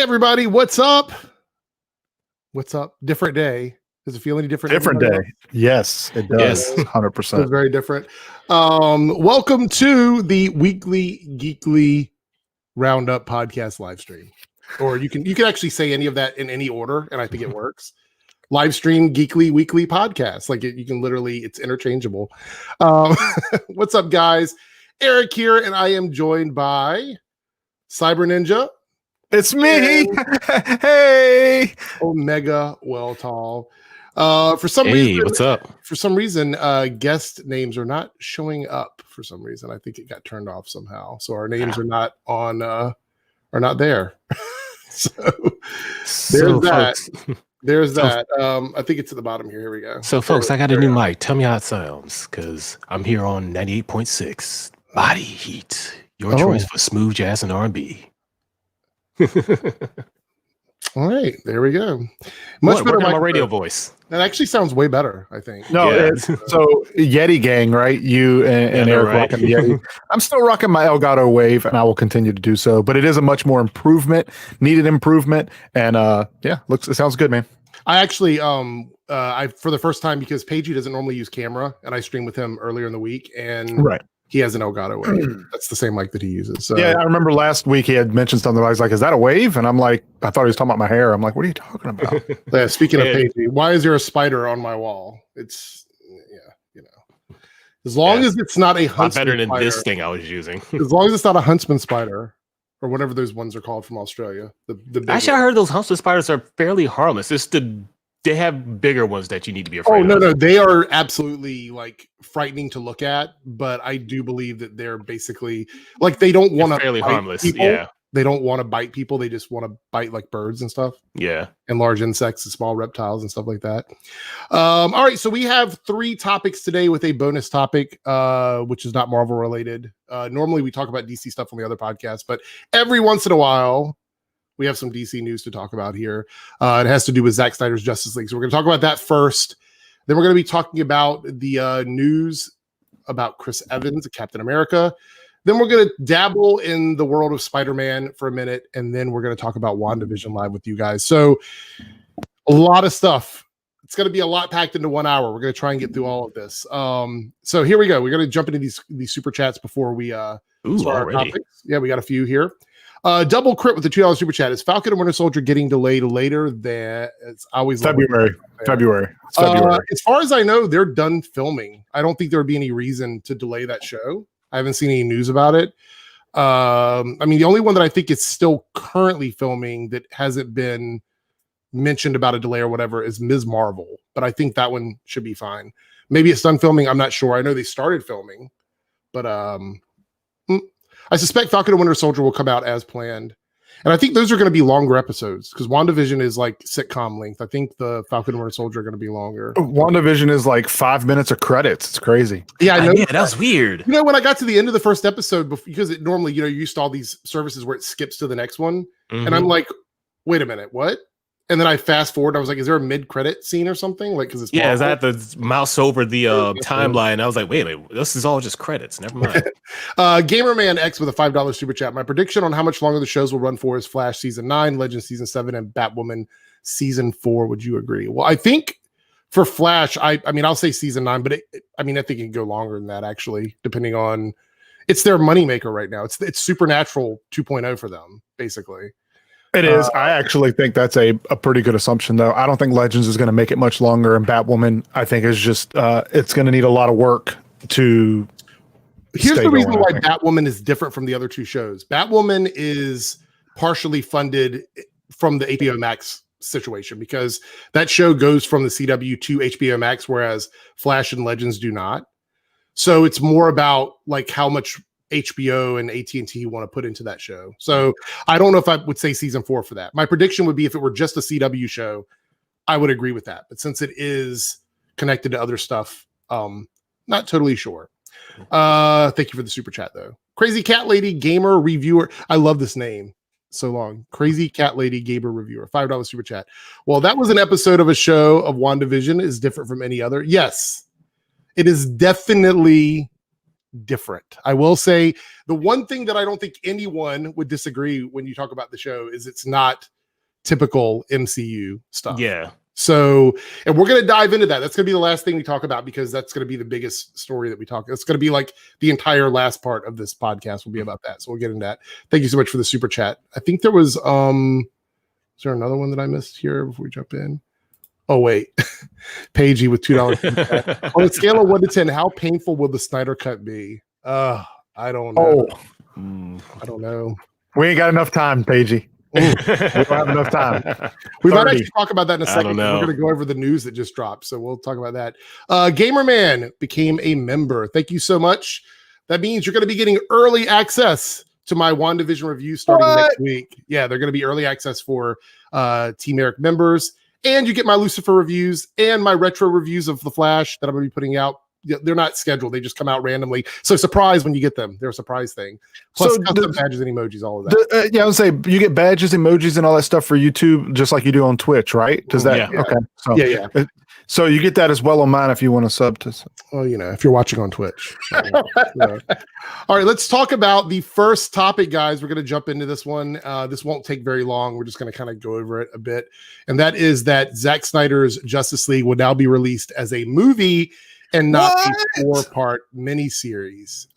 everybody, what's up? What's up? Different day. Does it feel any different? Different day. Yes, it does. Yes. 100%. It's very different. Welcome to the weekly Geekly Roundup podcast live stream. Or you can actually say any of that in any order, and I think it works. Live stream Geekly Weekly podcast. Like you can literally, it's interchangeable. What's up, guys? Eric here, and I am joined by Syberninja. It's me. Hey. Omega Weltall. For some reason, what's up? For some reason, guest names are not showing up. For some reason, I think it got turned off somehow. So our names are not on, are not there. so there's that. There's that. I think it's at the bottom here. Here we go. So, folks, I got a new mic. Tell me how it sounds, because I'm here on 98.6 Body Heat. Your choice for smooth jazz and R&B. All right, there we go. Much better my radio voice. That actually sounds way better, I think. No, it's so Yeti gang, right? You and Eric rocking the Yeti. I'm still rocking my Elgato Wave, and I will continue to do so. But it is a much more needed improvement, and it sounds good, man. I actually, I for the first time, because Pagey doesn't normally use camera, and I streamed with him earlier in the week, and he has an Elgato Wave. That's the same mic that he uses. So. Yeah, I remember last week he had mentioned something. I was like, "Is that a wave?" And I'm like, "I thought he was talking about my hair." I'm like, "What are you talking about?" Yeah, speaking of Pagey, why is there a spider on my wall? It's as long as it's not a huntsman better than spider, this thing I was using. As long as it's not a huntsman spider or whatever those ones are called from Australia. Actually, I heard those huntsman spiders are fairly harmless. They have bigger ones that you need to be afraid of. No, they are absolutely like frightening to look at, but I do believe that they're basically like they don't want to fairly harmless. People. Yeah, they don't want to bite people. They just want to bite like birds and stuff. Yeah, and large insects and small reptiles and stuff like that. All right, so we have 3 topics today with a bonus topic, which is not Marvel related. Normally we talk about DC stuff on the other podcast, but every once in a while we have some DC news to talk about here. It has to do with Zack Snyder's Justice League. So we're going to talk about that first. Then we're going to be talking about the news about Chris Evans, Captain America. Then we're going to dabble in the world of Spider-Man for a minute. And then we're going to talk about WandaVision live with you guys. So a lot of stuff. It's going to be a lot packed into 1 hour. We're going to try and get through all of this. So here we go. We're going to jump into these super chats before we start our topics. Yeah, we got a few here. Double crit with the $2 super chat. Is Falcon and Winter Soldier getting delayed later than it's always February? February. As far as I know, they're done filming. I don't think there would be any reason to delay that show. I haven't seen any news about it. I mean, the only one that I think is still currently filming that hasn't been mentioned about a delay or whatever is Ms. Marvel, but I think that one should be fine. Maybe it's done filming. I'm not sure. I know they started filming, but I suspect Falcon and Winter Soldier will come out as planned. And I think those are going to be longer episodes because WandaVision is like sitcom length. I think the Falcon and Winter Soldier are going to be longer. WandaVision is like 5 minutes of credits. It's crazy. Yeah, I know. Yeah, that was weird. You know, when I got to the end of the first episode, because it normally, you're used to all these services where it skips to the next one. Mm-hmm. And I'm like, wait a minute, what? And then I fast forward. I was like, is there a mid-credit scene or something? Like, because it's as I had to mouse over the timeline. I was like, wait a minute, this is all just credits. Never mind. Gamerman X with a $5 super chat. My prediction on how much longer the shows will run for is Flash season 9, Legends season 7, and Batwoman season 4. Would you agree? Well, I think for Flash, I mean, I'll say season 9, but I think it can go longer than that, actually, depending on it's their moneymaker right now. It's Supernatural 2.0 for them, basically. It is. I actually think that's a pretty good assumption, though. I don't think Legends is going to make it much longer, and Batwoman, I think, is just it's going to need a lot of work to. Here's the reason why Batwoman is different from the other 2 shows. Batwoman is partially funded from the HBO Max situation because that show goes from the CW to HBO Max, whereas Flash and Legends do not. So it's more about like how much HBO and AT&T want to put into that show. So I don't know if I would say season 4 for that. My prediction would be if it were just a CW show, I would agree with that. But since it is connected to other stuff, not totally sure. Thank you for the super chat though. Crazy Cat Lady Gamer Reviewer. I love this name so long. Crazy Cat Lady Gamer Reviewer. $5 super chat. Well, that was an episode of a show of WandaVision is different from any other. Yes, it is definitely different. I will say the one thing that I don't think anyone would disagree when you talk about the show is it's not typical MCU stuff. Yeah. So, and we're going to dive into that. That's going to be the last thing we talk about because that's going to be the biggest story that we talk. It's going to be like the entire last part of this podcast will be about that. So we'll get into that. Thank you so much for the super chat. I think there was, is there another one that I missed here before we jump in? Oh, wait. Pagey with $2. On a scale of 1 to 10, how painful will the Snyder Cut be? I don't know. I don't know. We ain't got enough time, Pagey. We don't have enough time. We might actually talk about that in a second. We're going to go over the news that just dropped. So we'll talk about that. Gamerman became a member. Thank you so much. That means you're going to be getting early access to my WandaVision review starting next week. Yeah, they're going to be early access for Team Eric members. And you get my Lucifer reviews and my retro reviews of The Flash that I'm going to be putting out. They're not scheduled. They just come out randomly. So surprise when you get them. They're a surprise thing. Plus custom badges and emojis, all of that. I would say you get badges, emojis, and all that stuff for YouTube, just like you do on Twitch, right? Does that? Yeah. Okay. So, yeah. So you get that as well on mine if you want to sub to. Well, if you're watching on Twitch. All right, let's talk about the first topic, guys. We're going to jump into this one. This won't take very long. We're just going to kind of go over it a bit. And that is that Zack Snyder's Justice League will now be released as a movie and not a 4-part miniseries.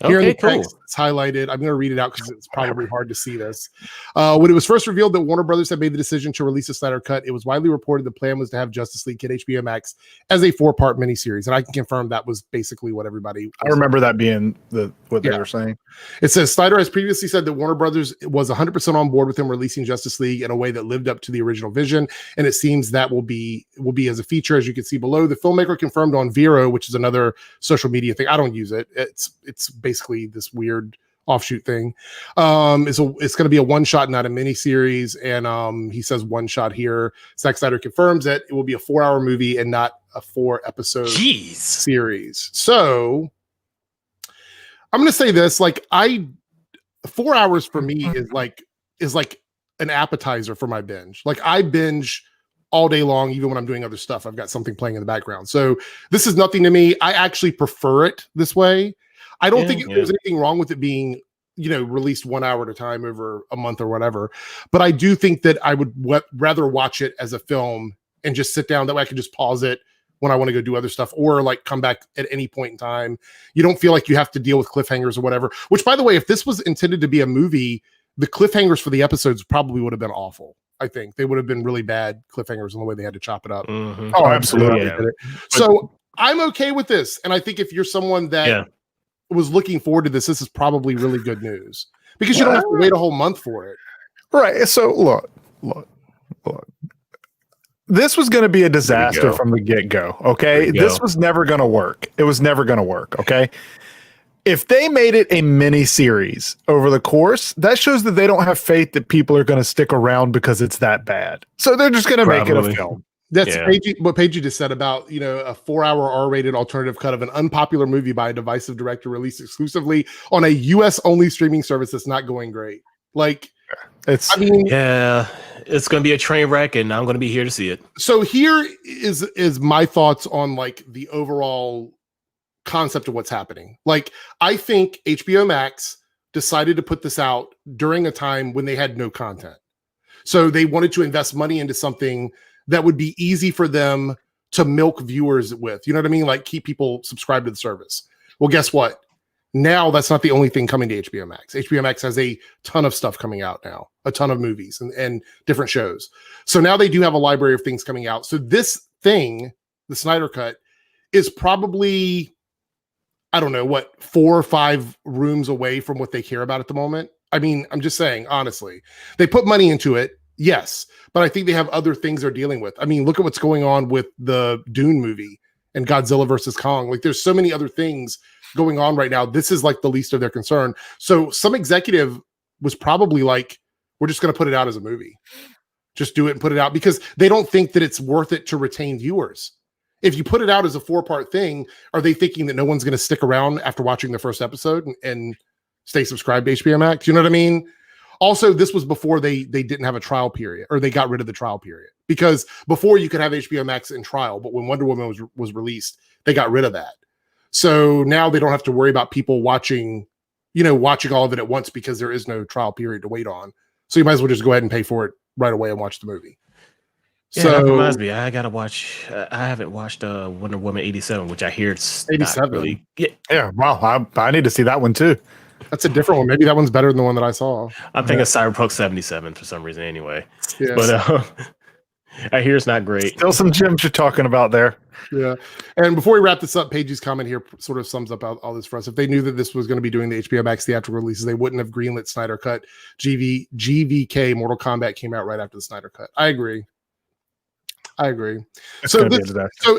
Here in the text, it's highlighted. I'm going to read it out because it's probably hard to see this. When it was first revealed that Warner Brothers had made the decision to release a Snyder Cut, it was widely reported the plan was to have Justice League hit HBO Max as a 4-part miniseries. And I can confirm that was basically what everybody... I remember that being what they were saying. It says, Snyder has previously said that Warner Brothers was 100% on board with him releasing Justice League in a way that lived up to the original vision. And it seems that will be as a feature, as you can see below. The filmmaker confirmed on Vero, which is another social media thing. I don't use it. It's basically this weird offshoot thing. It's going to be a one-shot, not a miniseries. And he says one shot here. Zack Snyder confirms that it will be a 4-hour movie and not a 4-episode series. So I'm going to say this, 4 hours for me is like an appetizer for my binge. Like I binge all day long, even when I'm doing other stuff. I've got something playing in the background. So this is nothing to me. I actually prefer it this way. I don't think there's anything wrong with it being, released 1 hour at a time over a month or whatever. But I do think that I would rather watch it as a film and just sit down. That way I can just pause it when I want to go do other stuff or come back at any point in time. You don't feel like you have to deal with cliffhangers or whatever, which, by the way, if this was intended to be a movie, the cliffhangers for the episodes probably would have been awful. I think they would have been really bad cliffhangers in the way they had to chop it up. Mm-hmm. Oh, absolutely. Yeah. So I'm okay with this. And I think if you're someone that was looking forward to this is probably really good news because you don't have to wait a whole month for it. Right. So look. This was going to be a disaster from the get-go. Okay. This was never going to work. It was never going to work. Okay. If they made it a mini series over the course, that shows that they don't have faith that people are going to stick around because it's that bad. So they're just going to make it a film. That's what Paige just said about, a 4-hour R-rated alternative cut of an unpopular movie by a divisive director released exclusively on a US only streaming service that's not going great. It's going to be a train wreck and I'm going to be here to see it. So here is my thoughts on the overall concept of what's happening. I think HBO Max decided to put this out during a time when they had no content. So they wanted to invest money into something that would be easy for them to milk viewers with. You know what I mean? Keep people subscribed to the service. Well, guess what? Now that's not the only thing coming to HBO Max. HBO Max has a ton of stuff coming out now, a ton of movies and different shows. So now they do have a library of things coming out. So this thing, the Snyder Cut, is probably, I don't know, 4 or 5 rooms away from what they care about at the moment. I mean, I'm just saying, honestly, they put money into it. Yes. But I think they have other things they're dealing with. I mean, look at what's going on with the Dune movie and Godzilla versus Kong. There's so many other things going on right now. This is the least of their concern. So some executive was probably we're just going to put it out as a movie. Just do it and put it out because they don't think that it's worth it to retain viewers. If you put it out as a 4-part thing, are they thinking that no one's going to stick around after watching the first episode and stay subscribed to HBO Max? You know what I mean? Also, this was before they didn't have a trial period, or they got rid of the trial period, because before you could have HBO Max in trial, but when Wonder Woman was released, they got rid of that. So now they don't have to worry about people watching all of it at once because there is no trial period to wait on. So you might as well just go ahead and pay for it right away and watch the movie. Yeah, so that reminds me. I gotta watch. I haven't watched Wonder Woman 87, which I hear it's 87. Really, yeah. Wow, I need to see that one too. That's a different one. Maybe that one's better than the one that I saw. I'm thinking Cyberpunk 77 for some reason. Anyway, Yeah. But I hear it's not great. Still some gems you're talking about there. Yeah. And before we wrap this up, Paige's comment here sort of sums up all this for us. If they knew that this was going to be doing the HBO Max theatrical releases, they wouldn't have greenlit Snyder Cut. GVK Mortal Kombat came out right after the Snyder Cut. I agree. So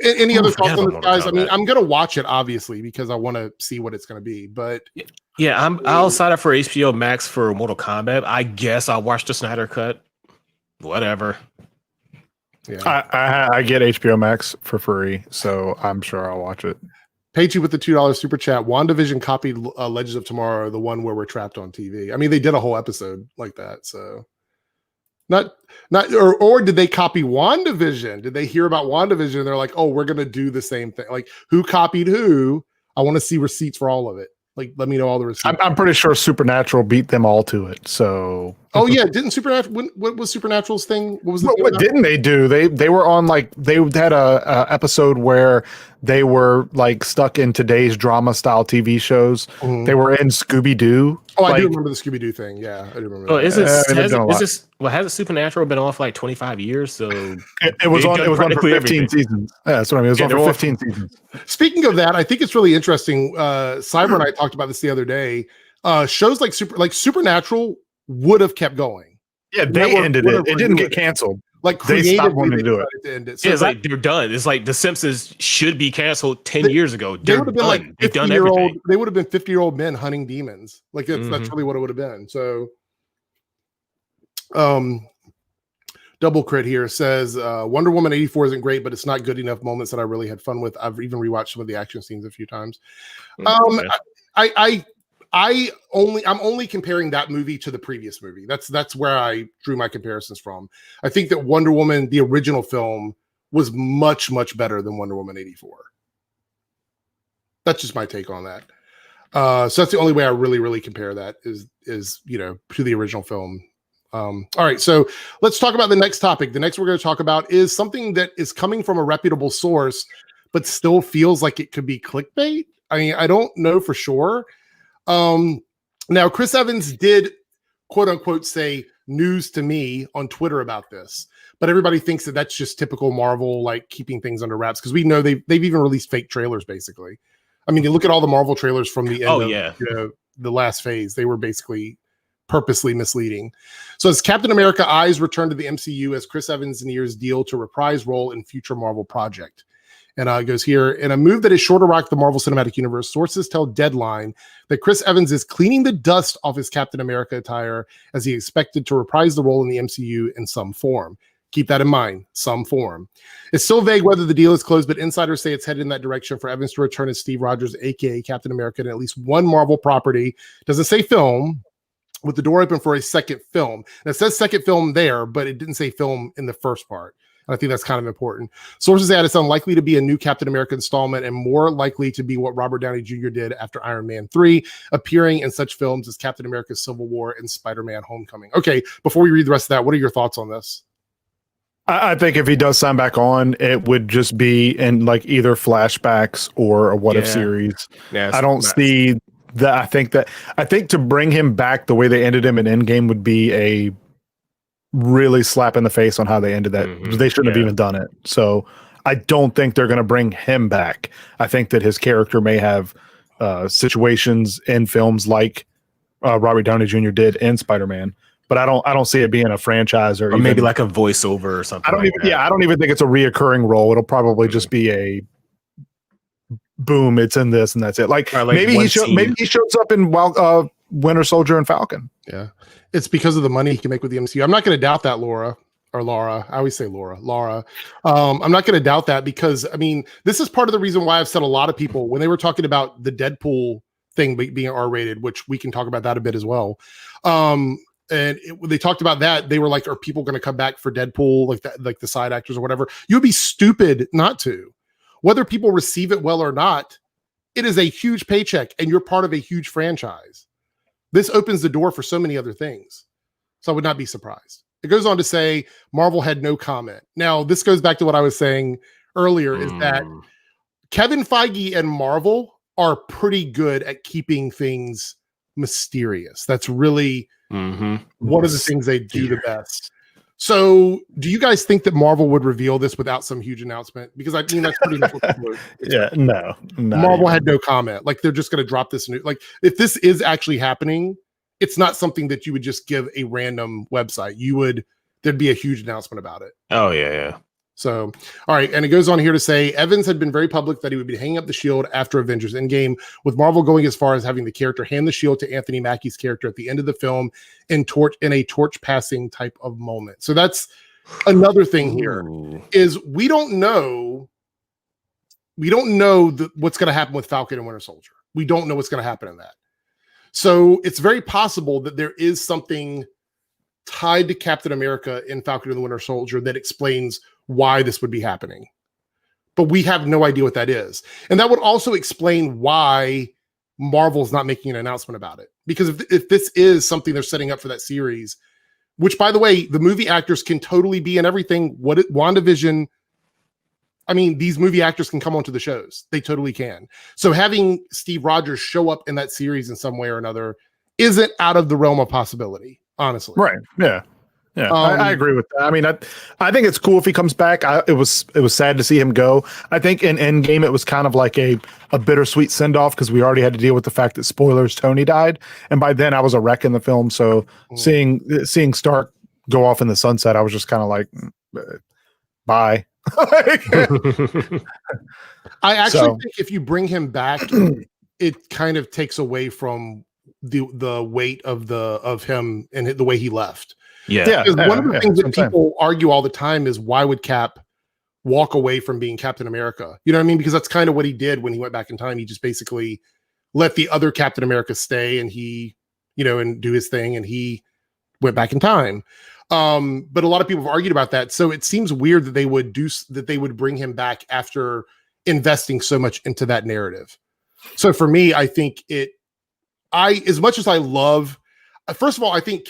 any other thoughts on this, guys? I mean, I'm going to watch it, obviously, because I want to see what it's going to be. But yeah, I'll sign up for HBO Max for Mortal Kombat. I guess I'll watch the Snyder Cut. Whatever. Yeah, I get HBO Max for free, so I'm sure I'll watch it. Paid you with the $2 super chat. WandaVision copied Legends of Tomorrow, the one where we're trapped on TV. I mean, they did a whole episode like that. So or did they copy WandaVision? Did they hear about WandaVision and they're like, oh, we're gonna do the same thing? Like, who copied who? I want to see receipts for all of it. Like, let me know all the receipts. I'm pretty sure Supernatural beat them all to it. So, oh yeah, didn't Supernatural? What was Supernatural's thing? What was what didn't they do? They were on they had a episode where they were like stuck in today's drama style TV shows. Mm-hmm. They were in Scooby-Doo. Oh, I do remember the Scooby-Doo thing. Yeah, I do remember. Oh, hasn't Supernatural been on for like 25 years? So it was on for 15 everything. Seasons. Yeah, that's what I mean. It was on for 15 seasons. Speaking of that, I think it's really interesting. Cyber and I talked about this the other day. Shows like Supernatural would have kept going. Yeah, they ended it. It didn't get canceled. Like they stopped wanting to do it. To end it. So it's like they're done. It's like The Simpsons should be canceled 10 years ago. They would have been like 50-year-old. They would have been 50-year-old men hunting demons. Like that's really what it would have been. So, Double Crit here says Wonder Woman 84 isn't great, but it's not good enough moments that I really had fun with. I've even rewatched some of the action scenes a few times. I'm only comparing that movie to the previous movie. That's where I drew my comparisons from. I think that Wonder Woman, the original film, was much, much better than Wonder Woman 84. That's just my take on that. So that's the only way I really compare that is to the original film. All right, so let's talk about the next topic. The next we're going to talk about is something that is coming from a reputable source, but still feels like it could be clickbait. I mean, I don't know for sure. Now Chris Evans did quote unquote say news to me on Twitter about this, but everybody thinks that that's just typical Marvel, like keeping things under wraps. Cause we know they've even released fake trailers basically. I mean, you look at all the Marvel trailers from the end of the last phase, they were basically purposely misleading. So as Captain America eyes return to the MCU as Chris Evans nears deal to reprise role in future Marvel project. And it goes here, in a move that is sure to rock the Marvel Cinematic Universe, sources tell Deadline that Chris Evans is cleaning the dust off his Captain America attire as he expected to reprise the role in the MCU in some form. Keep that in mind, some form. It's still vague whether the deal is closed, but insiders say it's headed in that direction for Evans to return as Steve Rogers, aka Captain America, in at least one Marvel property. Doesn't say film, with the door open for a second film. And it says second film there, but it didn't say film in the first part. I think that's kind of important. Sources add it's unlikely to be a new Captain America installment and more likely to be what Robert Downey Jr. did after Iron Man 3, appearing in such films as Captain America Civil War and Spider-Man Homecoming. Okay, before we read the rest of that, what are your thoughts on this? I think if he does sign back on, it would just be in like either flashbacks or a what if series. Yeah, I don't see that. I think to bring him back the way they ended him in Endgame would be a really slap in the face on how they ended that. They shouldn't have even done it. So I don't think they're going to bring him back. I think that his character may have situations in films like Robert Downey Jr. did in Spider-Man, but I don't see it being a franchise or maybe like a voiceover or something. I don't even think it's a reoccurring role. It'll probably just be a boom. It's in this and that's it. Like maybe he shows up in Winter Soldier and Falcon. Yeah. It's because of the money he can make with the MCU. I'm not going to doubt that, Laura. I always say Laura. I'm not going to doubt that because, I mean, this is part of the reason why I've said a lot of people, when they were talking about the Deadpool thing being R-rated, which we can talk about that a bit as well. When they talked about that, they were like, are people going to come back for Deadpool, like the side actors or whatever? You would be stupid not to. Whether people receive it well or not, it is a huge paycheck and you're part of a huge franchise. This opens the door for so many other things. So I would not be surprised. It goes on to say Marvel had no comment. Now, this goes back to what I was saying earlier, is that Kevin Feige and Marvel are pretty good at keeping things mysterious. That's really one of the things they do the best. So, do you guys think that Marvel would reveal this without some huge announcement? Because I mean, that's pretty much what people are expecting. Marvel had no comment. Like, they're just going to drop this new. Like, if this is actually happening, it's not something that you would just give a random website. There'd be a huge announcement about it. Oh yeah. So, all right. And it goes on here to say Evans had been very public that he would be hanging up the shield after Avengers Endgame, with Marvel going as far as having the character hand the shield to Anthony Mackie's character at the end of the film in a torch passing type of moment. So that's another thing here is we don't know what's going to happen with Falcon and Winter Soldier. We don't know what's going to happen in that. So it's very possible that there is something tied to Captain America in Falcon and the Winter Soldier that explains why this would be happening. But we have no idea what that is. And that would also explain why Marvel's not making an announcement about it. Because if this is something they're setting up for that series, which, by the way, the movie actors can totally be in everything. WandaVision, I mean, these movie actors can come onto the shows. They totally can. So having Steve Rogers show up in that series in some way or another isn't out of the realm of possibility, honestly. Right. Yeah. Yeah, I agree with that. I mean, I think it's cool if he comes back. It was sad to see him go. I think in Endgame it was kind of like a bittersweet send off because we already had to deal with the fact that, spoilers, Tony died, and by then I was a wreck in the film. So seeing Stark go off in the sunset, I was just kind of like, bye. I actually think if you bring him back, it kind of takes away from the weight of him and the way he left. Yeah. One of the things that people argue all the time is, why would Cap walk away from being Captain America? You know what I mean? Because that's kind of what he did when he went back in time. He just basically let the other Captain America stay and he, and do his thing, and he went back in time. But a lot of people have argued about that. So it seems weird that they would bring him back after investing so much into that narrative. So for me, I think as much as I love, first of all, I think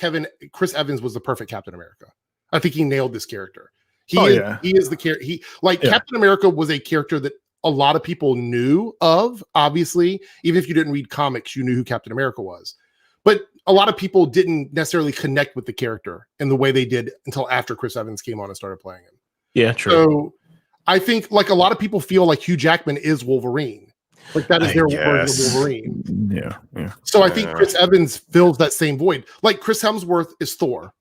Chris Evans was the perfect Captain America. I think he nailed this character. He is the character. Captain America was a character that a lot of people knew of, obviously. Even if you didn't read comics, you knew who Captain America was. But a lot of people didn't necessarily connect with the character in the way they did until after Chris Evans came on and started playing him. Yeah, true. So I think a lot of people feel like Hugh Jackman is Wolverine. Like that is their version of Wolverine. Yeah. So I think Chris Evans fills that same void. Like Chris Hemsworth is Thor.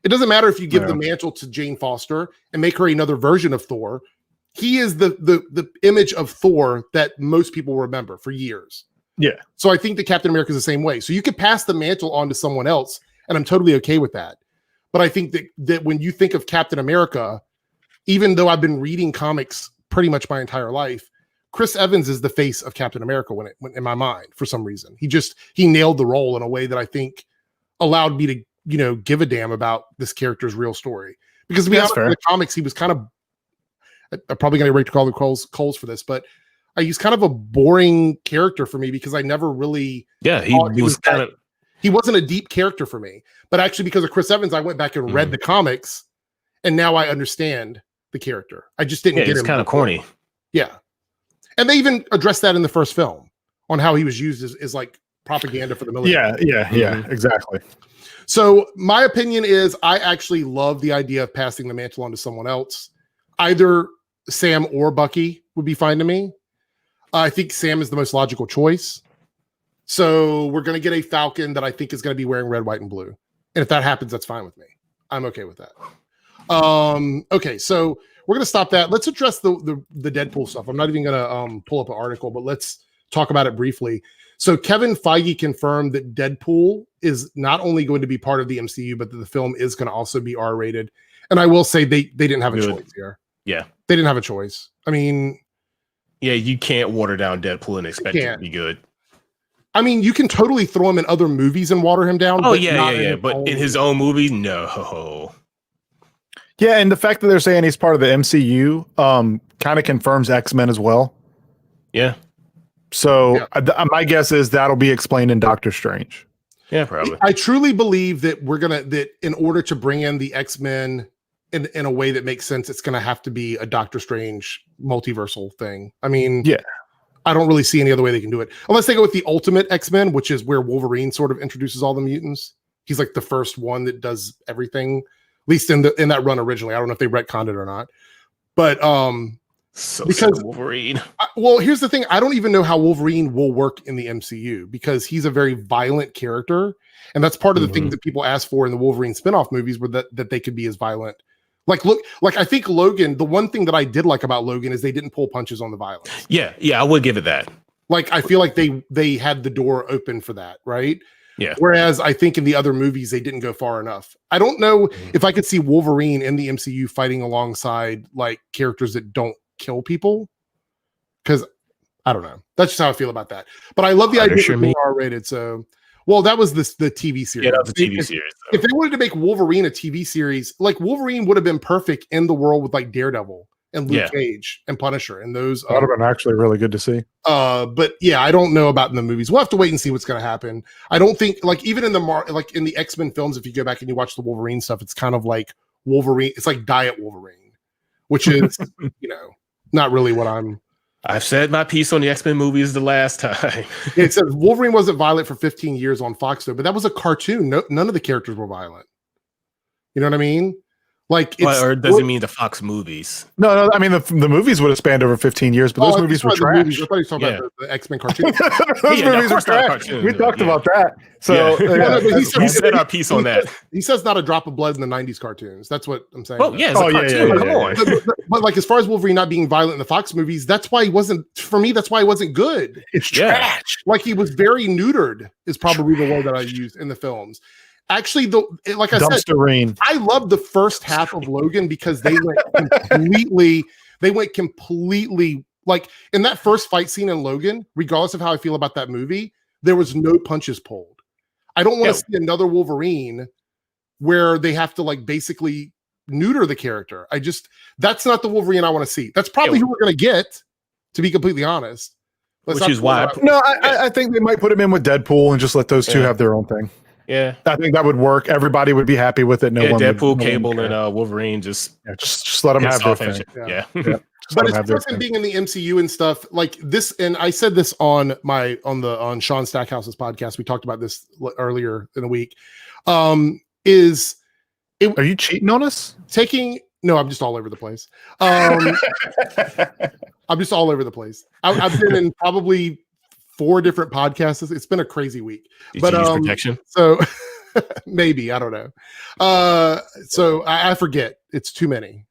It doesn't matter if you give the mantle to Jane Foster and make her another version of Thor. He is the image of Thor that most people remember for years. Yeah. So I think that Captain America is the same way. So you could pass the mantle on to someone else, and I'm totally okay with that. But I think that when you think of Captain America, even though I've been reading comics pretty much my entire life, Chris Evans is the face of Captain America when in my mind, for some reason. He nailed the role in a way that I think allowed me to, give a damn about this character's real story. Because to be honest, in the comics, he was kind of, I'm probably going to break to call the coals for this, but he's kind of a boring character for me because I never really. Yeah, he wasn't a deep character for me. But actually, because of Chris Evans, I went back and read the comics, and now I understand the character. I just didn't get him. It's kind of corny. Yeah. And they even addressed that in the first film on how he was used as like propaganda for the military. Yeah, exactly. So my opinion is I actually love the idea of passing the mantle on to someone else. Either Sam or Bucky would be fine to me. I think Sam is the most logical choice. So we're going to get a Falcon that I think is going to be wearing red, white, and blue. And if that happens, that's fine with me. I'm okay with that. Okay, so we're going to stop that. Let's address the Deadpool stuff. I'm not even going to pull up an article, but let's talk about it briefly. So Kevin Feige confirmed that Deadpool is not only going to be part of the MCU, but that the film is going to also be R-rated. And I will say they didn't have a choice here. Yeah. They didn't have a choice. I mean... Yeah, you can't water down Deadpool and expect it to be good. I mean, you can totally throw him in other movies and water him down. Oh, yeah. But in his own movie, no. Yeah, and the fact that they're saying he's part of the MCU kind of confirms X-Men as well. Yeah. So my guess is that'll be explained in Doctor Strange. Yeah, probably. I truly believe that that in order to bring in the X-Men in a way that makes sense, it's gonna have to be a Doctor Strange multiversal thing. I mean, Yeah. I don't really see any other way they can do it unless they go with the Ultimate X-Men, which is where Wolverine sort of introduces all the mutants. He's like the first one that does everything, at least in that run originally. I don't know if they retconned it or not, but because Wolverine. Well, here's the thing: I don't even know how Wolverine will work in the MCU because he's a very violent character, and that's part of the things that people ask for in the Wolverine spinoff movies, were that they could be as violent. Like I think Logan. The one thing that I did like about Logan is they didn't pull punches on the violence. Yeah, I would give it that. Like I feel like they had the door open for that, right? Yeah. Whereas I think in the other movies they didn't go far enough. I don't know if I could see Wolverine in the MCU fighting alongside like characters that don't kill people, because I don't know. That's just how I feel about that. But I love the idea of being R-rated. So, well, that was the TV series. Yeah, that was the TV series. If they wanted to make Wolverine a TV series, like Wolverine would have been perfect in the world with like Daredevil and Luke Cage and Punisher and those. That would have been actually really good to see. But yeah, I don't know about in the movies. We'll have to wait and see what's going to happen. I don't think like even in like in the X-Men films, if you go back and you watch the Wolverine stuff, it's kind of like Wolverine. It's like Diet Wolverine, which is not really what I've said my piece on the X-Men movies the last time. It says Wolverine wasn't violent for 15 years on Fox, though, but that was a cartoon. None of the characters were violent. You know what I mean? Like, or does it mean the Fox movies? No. I mean, the movies would have spanned over 15 years, but those movies were trash. I thought you were talking about the X-Men cartoon. Those movies were trash. We talked about that. So he said our piece on that. He says not a drop of blood in the 90s cartoons. That's what I'm saying. Oh, yeah. It's a cartoon. Come on. But like, as far as Wolverine not being violent in the Fox movies, that's why he wasn't good. It's trash. Like, he was very neutered is probably the word that I used in the films. Actually, like I said, I love the first half of Logan because they went completely like in that first fight scene in Logan, regardless of how I feel about that movie, there was no punches pulled. I don't want to see another Wolverine where they have to like basically neuter the character. That's not the Wolverine I want to see. That's probably who we're going to get, to be completely honest. Which is why I think they might put him in with Deadpool and just let those two have their own thing. Yeah, I think that would work. Everybody would be happy with it. Deadpool, Cable, and Wolverine just let them have their thing. Yeah. But as far as him being in the MCU and stuff like this, and I said this on Sean Stackhouse's podcast. We talked about this earlier in the week. Are you cheating on us? No, I'm just all over the place. I'm just all over the place. I've been in probably 4 different podcasts. It's been a crazy week. Did you use protection? So maybe, I don't know. So I forget. It's too many.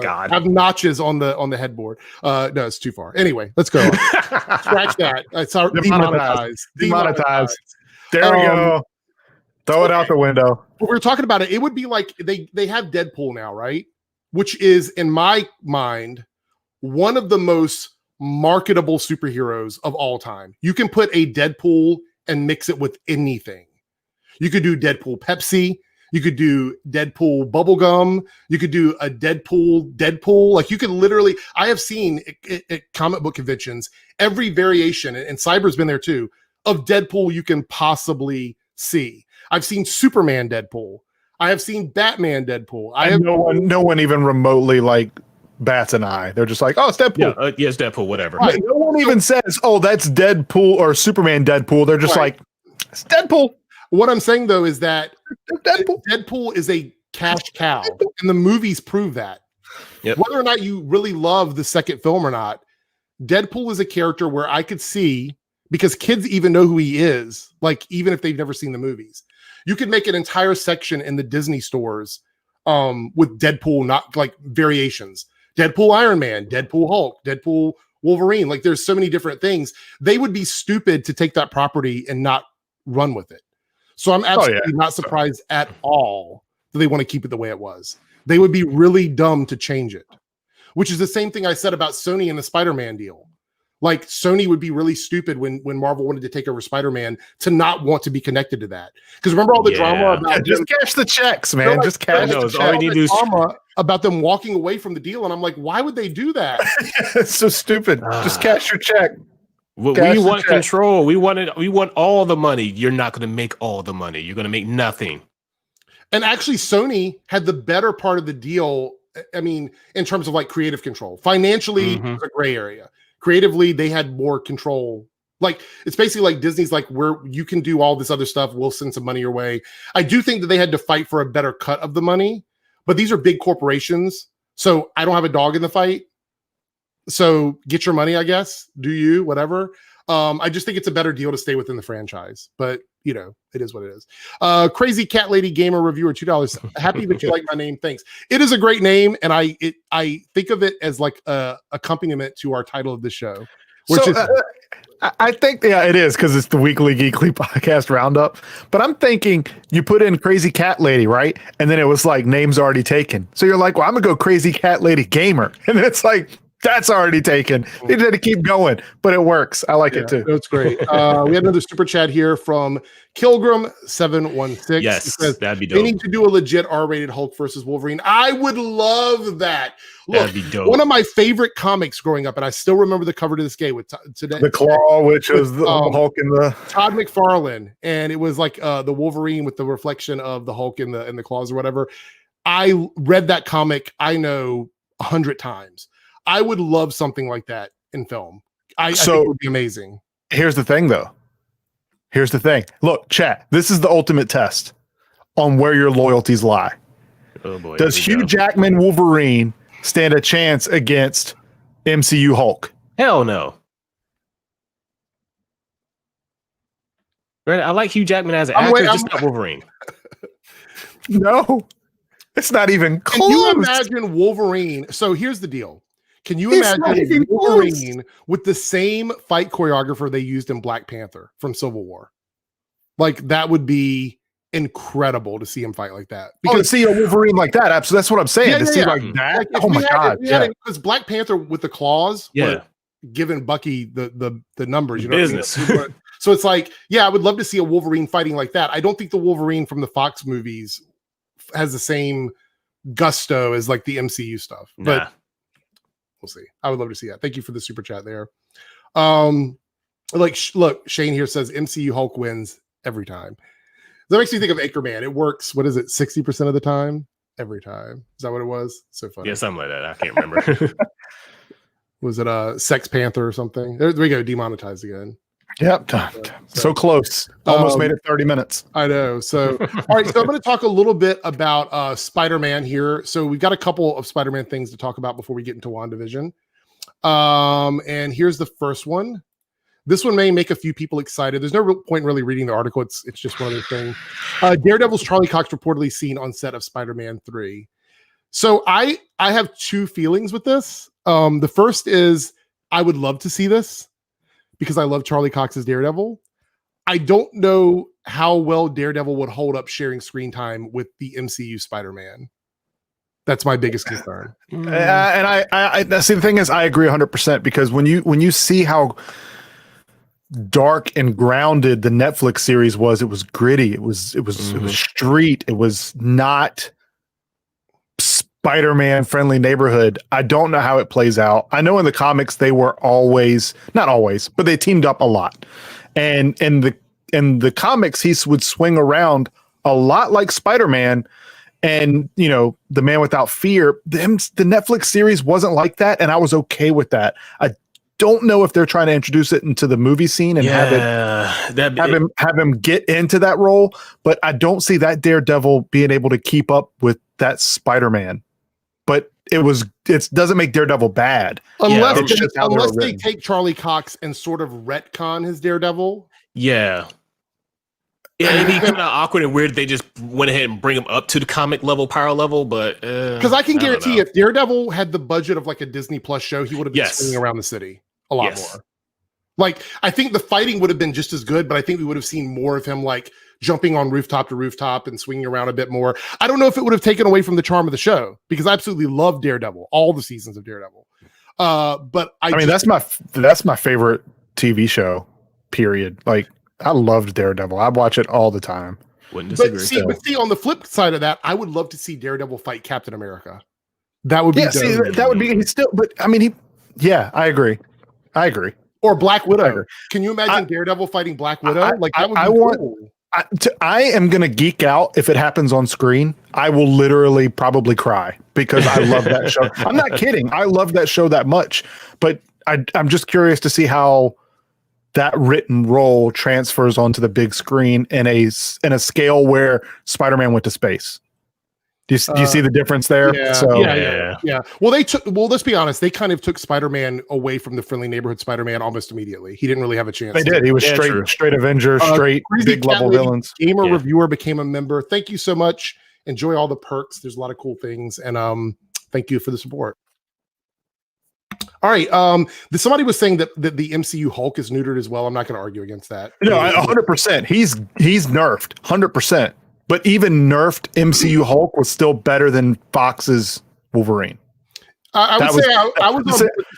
God. I have notches on the headboard. No, it's too far. Anyway, let's go. Scratch that. It's our demonetized. There we go. Throw it out the window. We were talking about it. It would be like they have Deadpool now, right? Which is, in my mind, one of the most marketable superheroes of all time. You can put a Deadpool and mix it with anything. You could do Deadpool Pepsi. You could do Deadpool bubblegum. You could do a Deadpool. Like, you could literally, I have seen at comic book conventions, every variation, and Cyber's been there too, of Deadpool you can possibly see. I've seen Superman Deadpool. I have seen Batman Deadpool. No one even remotely like bats an eye. They're just like, oh, it's Deadpool. Yeah, it's Deadpool, whatever. Right. No one even says, oh, that's Deadpool or Superman Deadpool. They're just like, it's Deadpool. What I'm saying, though, is that Deadpool is a cash cow, and the movies prove that. Yep. Whether or not you really love the second film or not, Deadpool is a character where I could see, because kids even know who he is, like, even if they've never seen the movies. You could make an entire section in the Disney stores with Deadpool, not like variations. Deadpool Iron Man, Deadpool Hulk, Deadpool Wolverine. Like, there's so many different things. They would be stupid to take that property and not run with it. So I'm absolutely not surprised at all that they want to keep it the way it was. They would be really dumb to change it, which is the same thing I said about Sony and the Spider-Man deal. Like, Sony would be really stupid when Marvel wanted to take over Spider-Man to not want to be connected to that. Because remember all the drama about just cash the checks, man. Just cash the checks. All you need to do about them walking away from the deal, and I'm like, why would they do that? It's so stupid. Just cash your check. We want control. We want all the money. You're not going to make all the money. You're going to make nothing. And actually, Sony had the better part of the deal. I mean, in terms of like creative control, financially, it was a gray area. Creatively, they had more control. Like, it's basically like Disney's like, where you can do all this other stuff. We'll send some money your way. I do think that they had to fight for a better cut of the money, but these are big corporations. So I don't have a dog in the fight. So get your money, I guess. Do you, whatever. I just think it's a better deal to stay within the franchise, but you know, it is what it is. Crazy Cat Lady Gamer Reviewer, $2. Happy that you like my name. Thanks. It is a great name, and I think of it as like a accompaniment to our title of the show. Which is I think it is because it's the Weekly Geekly Podcast Roundup. But I'm thinking you put in Crazy Cat Lady, right? And then it was like names already taken. So you're like, well, I'm gonna go Crazy Cat Lady Gamer, and then it's like, that's already taken. They had to keep going, but it works. I like it too. That's great. We had another super chat here from Kilgrim716. Yes, says, that'd be dope. They need to do a legit R-rated Hulk versus Wolverine. I would love that. Look, that'd be dope. One of my favorite comics growing up, and I still remember the cover to this day with today. The Claw, which was the Hulk in the Todd McFarlane, and it was like the Wolverine with the reflection of the Hulk in the claws or whatever. I read that comic, I know, 100 times. I would love something like that in film. I think it would be amazing. Here's the thing, though. Here's the thing. Look, chat. This is the ultimate test on where your loyalties lie. Oh boy, does Hugh Jackman Wolverine stand a chance against MCU Hulk? Hell no. Right, I like Hugh Jackman as an actor, just not Wolverine. No, it's not even close. Can you imagine Wolverine? So here's the deal. Can you imagine Wolverine with the same fight choreographer they used in Black Panther from Civil War? Like, that would be incredible to see him fight like that. Because to see a Wolverine like that, absolutely, that's what I'm saying. To see like that, like, oh my god, because Black Panther with the claws, giving Bucky the numbers, you know, business. So it's like, I would love to see a Wolverine fighting like that. I don't think the Wolverine from the Fox movies has the same gusto as like the MCU stuff, but we'll see. I would love to see that. Thank you for the super chat there. Look, Shane here says MCU Hulk wins every time. That makes me think of Anchorman. It works. What is it? 60% of the time? Every time. Is that what it was? So funny. Yeah, something like that. I can't remember. Was it Sex Panther or something? There we go. Demonetized again. Yep. So close. Almost made it 30 minutes. I know. So, all right. So I'm going to talk a little bit about Spider-Man here. So we've got a couple of Spider-Man things to talk about before we get into WandaVision. And here's the first one. This one may make a few people excited. There's no real point in really reading the article. It's just one of those things. Daredevil's Charlie Cox reportedly seen on set of Spider-Man 3. So I have two feelings with this. The first is I would love to see this because I love Charlie Cox's Daredevil. I don't know how well Daredevil would hold up sharing screen time with the MCU Spider-Man. That's my biggest concern. And I see, the thing is, I agree 100% because when you see how dark and grounded the Netflix series was, it was gritty. It was street. It was not Spider-Man friendly neighborhood. I don't know how it plays out. I know in the comics they were not always, but they teamed up a lot. And in the comics, he would swing around a lot like Spider-Man. And, you know, the Man Without Fear, the Netflix series wasn't like that. And I was okay with that. I don't know if they're trying to introduce it into the movie scene and have him get into that role. But I don't see that Daredevil being able to keep up with that Spider-Man. But it doesn't make Daredevil bad. Unless they take Charlie Cox and sort of retcon his Daredevil. Yeah. Yeah, it'd be kind of awkward and weird if they just went ahead and bring him up to the comic level, power level, but because I can guarantee if Daredevil had the budget of like a Disney Plus show, he would have been swinging around the city a lot more. Like, I think the fighting would have been just as good, but I think we would have seen more of him like jumping on rooftop to rooftop and swinging around a bit more. I don't know if it would have taken away from the charm of the show because I absolutely love Daredevil, all the seasons of Daredevil. But I mean, that's my favorite TV show, period. Like, I loved Daredevil. I watch it all the time. Wouldn't disagree. But see, on the flip side of that, I would love to see Daredevil fight Captain America. That would be that would be. He's still, but I mean, I agree. Or Black Widow. Can you imagine Daredevil fighting Black Widow? That would be cool. I am going to geek out if it happens on screen. I will literally probably cry because I love that show. I'm not kidding. I love that show that much. But I'm just curious to see how that written role transfers onto the big screen in a scale where Spider-Man went to space. Do you see the difference there? Yeah. Well, let's be honest. They kind of took Spider-Man away from the friendly neighborhood Spider-Man almost immediately. He didn't really have a chance. They did. He was straight Avenger, straight big level villains. Gamer reviewer became a member. Thank you so much. Enjoy all the perks. There's a lot of cool things, and thank you for the support. All right. Somebody was saying that the MCU Hulk is neutered as well. I'm not going to argue against that. No, 100%. He's nerfed 100%. But even nerfed MCU Hulk was still better than Fox's Wolverine. I was on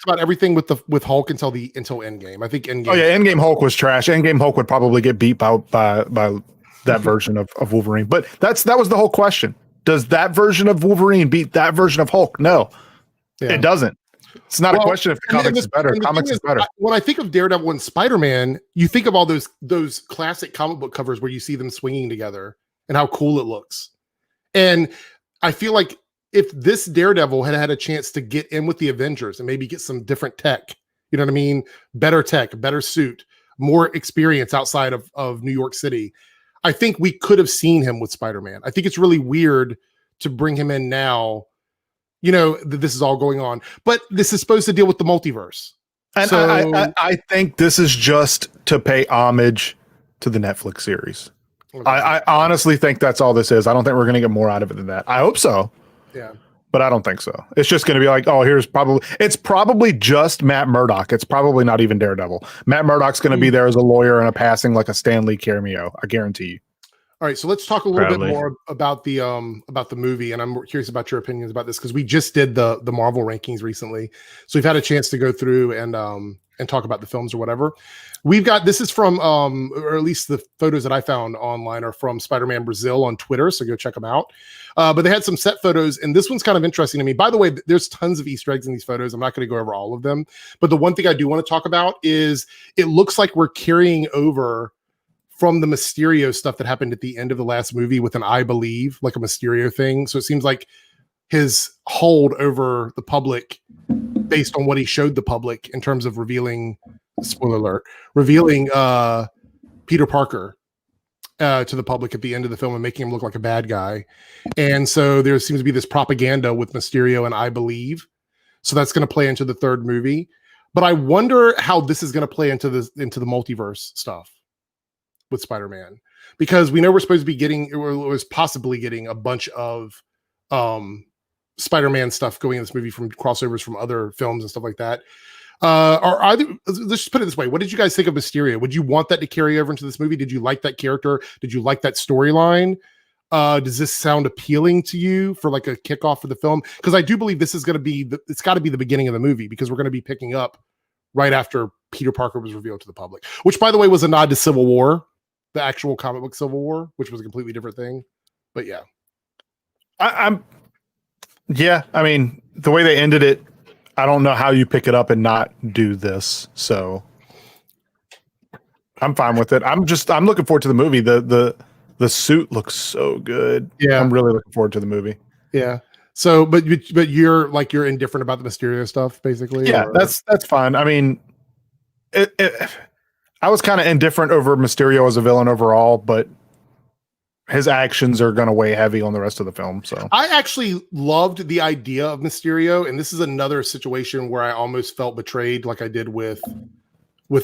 about everything with Hulk until Endgame. I think Endgame. Oh yeah, Endgame Hulk was trash. Endgame Hulk would probably get beat by that version of Wolverine. But that was the whole question. Does that version of Wolverine beat that version of Hulk? No, it doesn't. It's not a question if the comics is better. Comics is better. When I think of Daredevil and Spider-Man, you think of all those classic comic book covers where you see them swinging together and how cool it looks. And I feel like if this Daredevil had a chance to get in with the Avengers and maybe get some different tech, you know what I mean? Better tech, better suit, more experience outside of New York City, I think we could have seen him with Spider-Man. I think it's really weird to bring him in now, that this is all going on. But this is supposed to deal with the multiverse. And so, I think this is just to pay homage to the Netflix series. I honestly think that's all this is. I don't think we're going to get more out of it than that. I hope so. Yeah. But I don't think so. It's just going to be like, it's probably just Matt Murdock. It's probably not even Daredevil. Matt Murdock's going to be there as a lawyer and a passing like a Stan Lee cameo. I guarantee you. All right, so let's talk a little bit more about the movie, and I'm curious about your opinions about this because we just did the Marvel rankings recently, so we've had a chance to go through and talk about the films or whatever. This is from or at least the photos that I found online are from Spider-Man Brazil on Twitter, so go check them out. But they had some set photos, and this one's kind of interesting to me. By the way, there's tons of Easter eggs in these photos. I'm not going to go over all of them, but the one thing I do want to talk about is it looks like we're carrying over from the Mysterio stuff that happened at the end of the last movie with an I believe, like a Mysterio thing. So it seems like his hold over the public based on what he showed the public in terms of revealing Peter Parker to the public at the end of the film and making him look like a bad guy. And so there seems to be this propaganda with Mysterio and I believe. So that's going to play into the third movie. But I wonder how this is going to play into the multiverse stuff with Spider-Man, because we know we're supposed to be getting, or was possibly getting, a bunch of Spider-Man stuff going in this movie from crossovers from other films and stuff like that. Let's just put it this way. What did you guys think of Mysterio? Would you want that to carry over into this movie? Did you like that character? Did you like that storyline? Does this sound appealing to you for like a kickoff for the film? Because I do believe this is going to be, it's got to be the beginning of the movie, because we're going to be picking up right after Peter Parker was revealed to the public, which by the way was a nod to Civil War, the actual comic book Civil War, which was a completely different thing. But yeah. I mean, the way they ended it, I don't know how you pick it up and not do this. So I'm fine with it. I'm looking forward to the movie. The suit looks so good. Yeah. I'm really looking forward to the movie. Yeah. So, but you're indifferent about the Mysterio stuff, basically. Yeah, that's fine. I mean, I was kind of indifferent over Mysterio as a villain overall, but his actions are going to weigh heavy on the rest of the film. So I actually loved the idea of Mysterio, and this is another situation where I almost felt betrayed, like I did with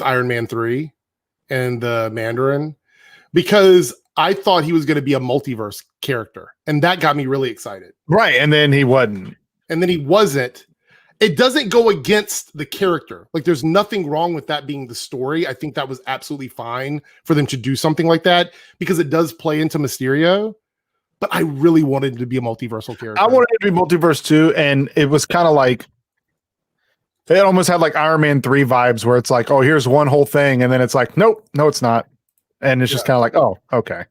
Iron Man 3 and the Mandarin, because I thought he was going to be a multiverse character, and that got me really excited. Right, and then he wasn't. It doesn't go against the character. Like, there's nothing wrong with that being the story. I think that was absolutely fine for them to do something like that, because it does play into Mysterio. But I really wanted it to be a multiversal character. I wanted it to be multiverse too, and it was kind of like, it almost had like Iron Man 3 vibes, where it's like, oh, here's one whole thing, and then it's like, nope, no, it's not. And it's just kind of like, oh, okay.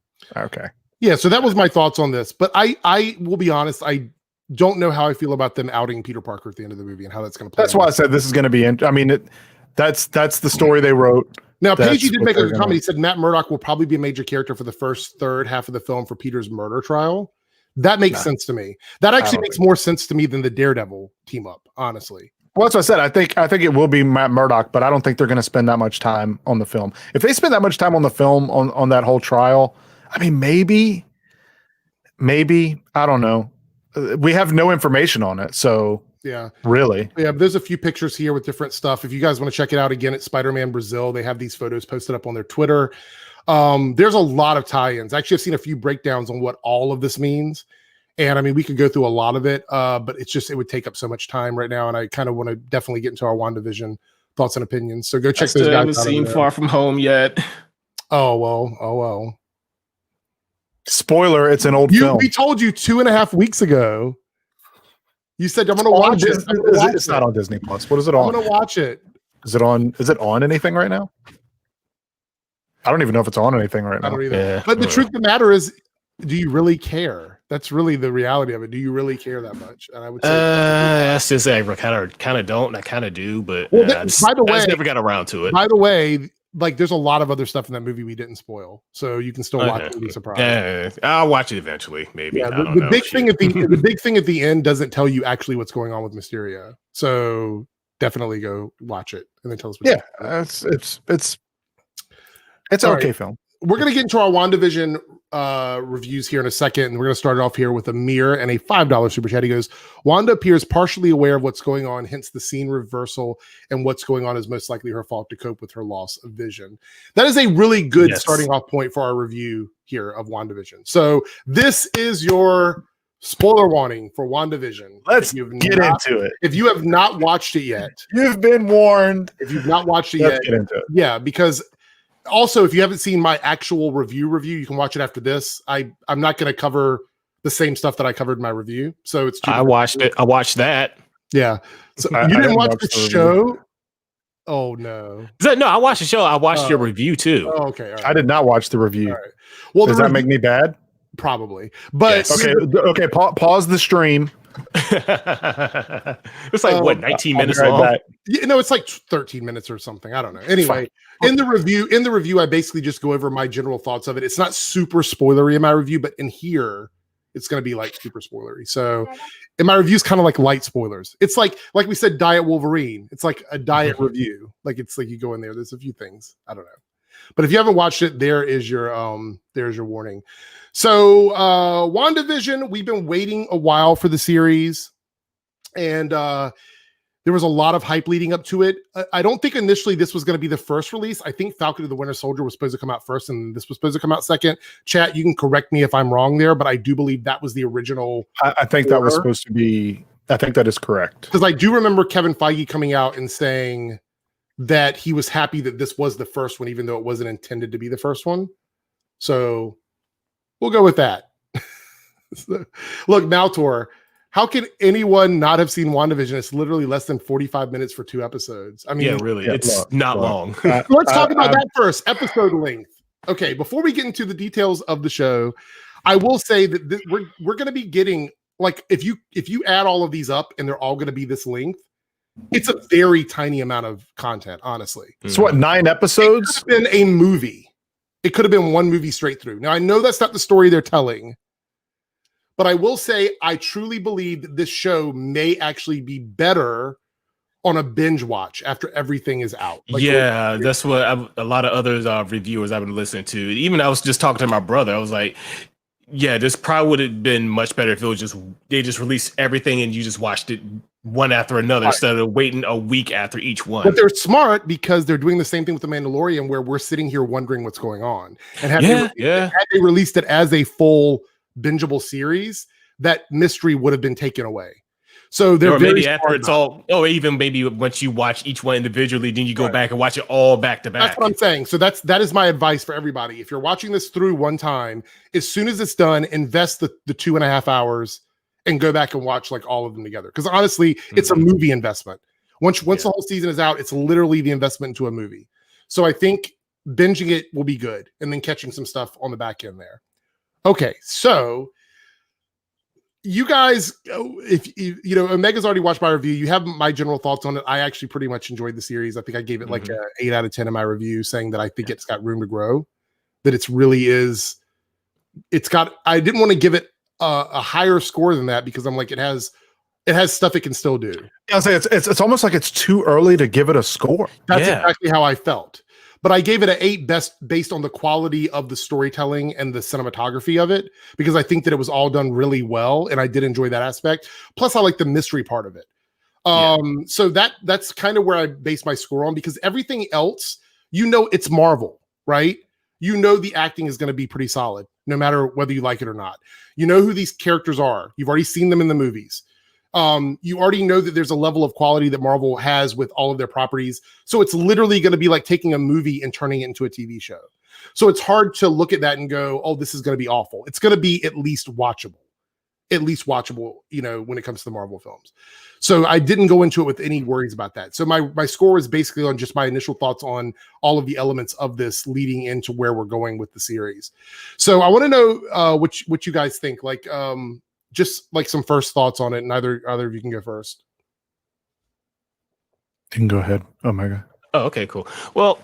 Yeah, so that was my thoughts on this. But I will be honest, I don't know how I feel about them outing Peter Parker at the end of the movie and how that's going to play. That's why I said this is going to be. I mean, that's the story they wrote. Now, Pagey did make a comment. He said Matt Murdock will probably be a major character for the third half of the film for Peter's murder trial. That makes sense to me. That actually makes more sense to me than the Daredevil team up, honestly. Well, that's what I said. I think it will be Matt Murdock, but I don't think they're going to spend that much time on the film. If they spend that much time on the film on that whole trial, I mean, maybe I don't know. We have no information on it, so yeah, really, yeah. There's a few pictures here with different stuff. If you guys want to check it out again at Spider-Man Brazil, they have these photos posted up on their Twitter. There's a lot of tie-ins. Actually, I've seen a few breakdowns on what all of this means. And I mean, we could go through a lot of it, but it would take up so much time right now. And I kind of want to definitely get into our WandaVision thoughts and opinions. So go check those guys out. I haven't seen Far From Home yet. Oh, well. Spoiler, it's an old film. We told you 2.5 weeks ago. You said, I'm going to watch it. It's not on Disney Plus. What is it on? I'm going to watch it. Is it on anything right now? I don't even know if it's on anything right now. I don't either. Yeah. But the truth of the matter is, do you really care? That's really the reality of it. Do you really care that much? And I would say that's just I kind of don't. I kind of do, but by the way, I just never got around to it. By the way, like there's a lot of other stuff in that movie we didn't spoil, so you can still watch it and be surprised. Yeah, I'll watch it eventually, maybe. Yeah, the big thing at the end doesn't tell you actually what's going on with Mysterio. So definitely go watch it and then tell us. It's an okay film. We're gonna get into our WandaVision reviews here in a second, and we're going to start it off here with Amir and a $5 super chat. He goes, Wanda appears partially aware of what's going on, hence the scene reversal, and what's going on is most likely her fault to cope with her loss of vision. That is a really good starting off point for our review here of WandaVision. So this is your spoiler warning for WandaVision. Let's get into it. If you have not watched it yet, you've been warned. If you've not watched it yet, get into it. Yeah, because also, if you haven't seen my actual review, you can watch it after this. I'm not going to cover the same stuff that I covered in my review. So it's I watched it. I watched that. Yeah. So you didn't watch the show? Oh, no. No, I watched the show. I watched your review, too. Oh, okay. Right. I did not watch the review. Right. Well, does that make me bad? Probably. But yes. Okay. Pause the stream. It's like 19 minutes long. Back. Yeah, no, it's like 13 minutes or something. I don't know. Anyway, in the review, I basically just go over my general thoughts of it. It's not super spoilery in my review, but in here, it's going to be like super spoilery. So, in my review is kind of like light spoilers. It's like we said, Diet Wolverine. It's like a diet review. Like it's like you go in there. There's a few things. I don't know. But if you haven't watched it, there's your warning. So WandaVision, we've been waiting a while for the series, and there was a lot of hype leading up to it. I don't think initially this was going to be the first release. I think Falcon and the Winter Soldier was supposed to come out first, and this was supposed to come out second. Chat, you can correct me if I'm wrong there, but I do believe that was the original. I think that was supposed to be. I think that is correct, because I do remember Kevin Feige coming out and saying that he was happy that this was the first one, even though it wasn't intended to be the first one. So we'll go with that. Look, Maltor, how can anyone not have seen WandaVision? It's literally less than 45 minutes for 2 episodes. I mean, yeah, really, it's not long. Let's talk about that first. Episode length. Okay, before we get into the details of the show, I will say that we're going to be getting, like, if you add all of these up and they're all going to be this length, it's a very tiny amount of content, honestly. So what, 9 episodes? It could have been a movie. It could have been one movie straight through. Now, I know that's not the story they're telling, but I will say I truly believe that this show may actually be better on a binge watch after everything is out. Like, yeah, that's what a lot of other reviewers I've been listening to. Even I was just talking to my brother. I was like, yeah, this probably would have been much better if it was they just released everything and you just watched it one after another instead of waiting a week after each one. But they're smart because they're doing the same thing with The Mandalorian, where we're sitting here wondering what's going on. And had they released it as a full bingeable series, that mystery would have been taken away. So they're maybe after it's all, or even maybe once you watch each one individually, then you go back and watch it all back to back. That's what I'm saying. So that is my advice for everybody. If you're watching this through one time, as soon as it's done, invest the 2.5 hours and go back and watch like all of them together. Because honestly, it's a movie investment. Once the whole season is out, it's literally the investment into a movie. So I think binging it will be good, and then catching some stuff on the back end there. Okay, so you guys, if you know, Omega's already watched my review. You have my general thoughts on it. I actually pretty much enjoyed the series. I think I gave it like a 8 out of 10 in my review, saying that I think it's got room to grow. That it's really is. It's got. I didn't want to give it a higher score than that because I'm like it has stuff it can still do. I'll say it's almost like it's too early to give it a score. That's exactly how I felt. But I gave it an 8 based on the quality of the storytelling and the cinematography of it, because I think that it was all done really well, and I did enjoy that aspect. Plus, I like the mystery part of it. So that's kind of where I base my score on, because everything else, you know, it's Marvel, right? You know the acting is going to be pretty solid, no matter whether you like it or not. You know who these characters are. You've already seen them in the movies. You already know that there's a level of quality that Marvel has with all of their properties. So it's literally going to be like taking a movie and turning it into a TV show. So it's hard to look at that and go, oh, this is going to be awful. It's going to be at least watchable, you know, when it comes to the Marvel films. So I didn't go into it with any worries about that. So my score is basically on just my initial thoughts on all of the elements of this leading into where we're going with the series. So I want to know what you guys think. Like, just like some first thoughts on it, and either of you can go first. You can go ahead, Omega. Oh, okay, cool. Well,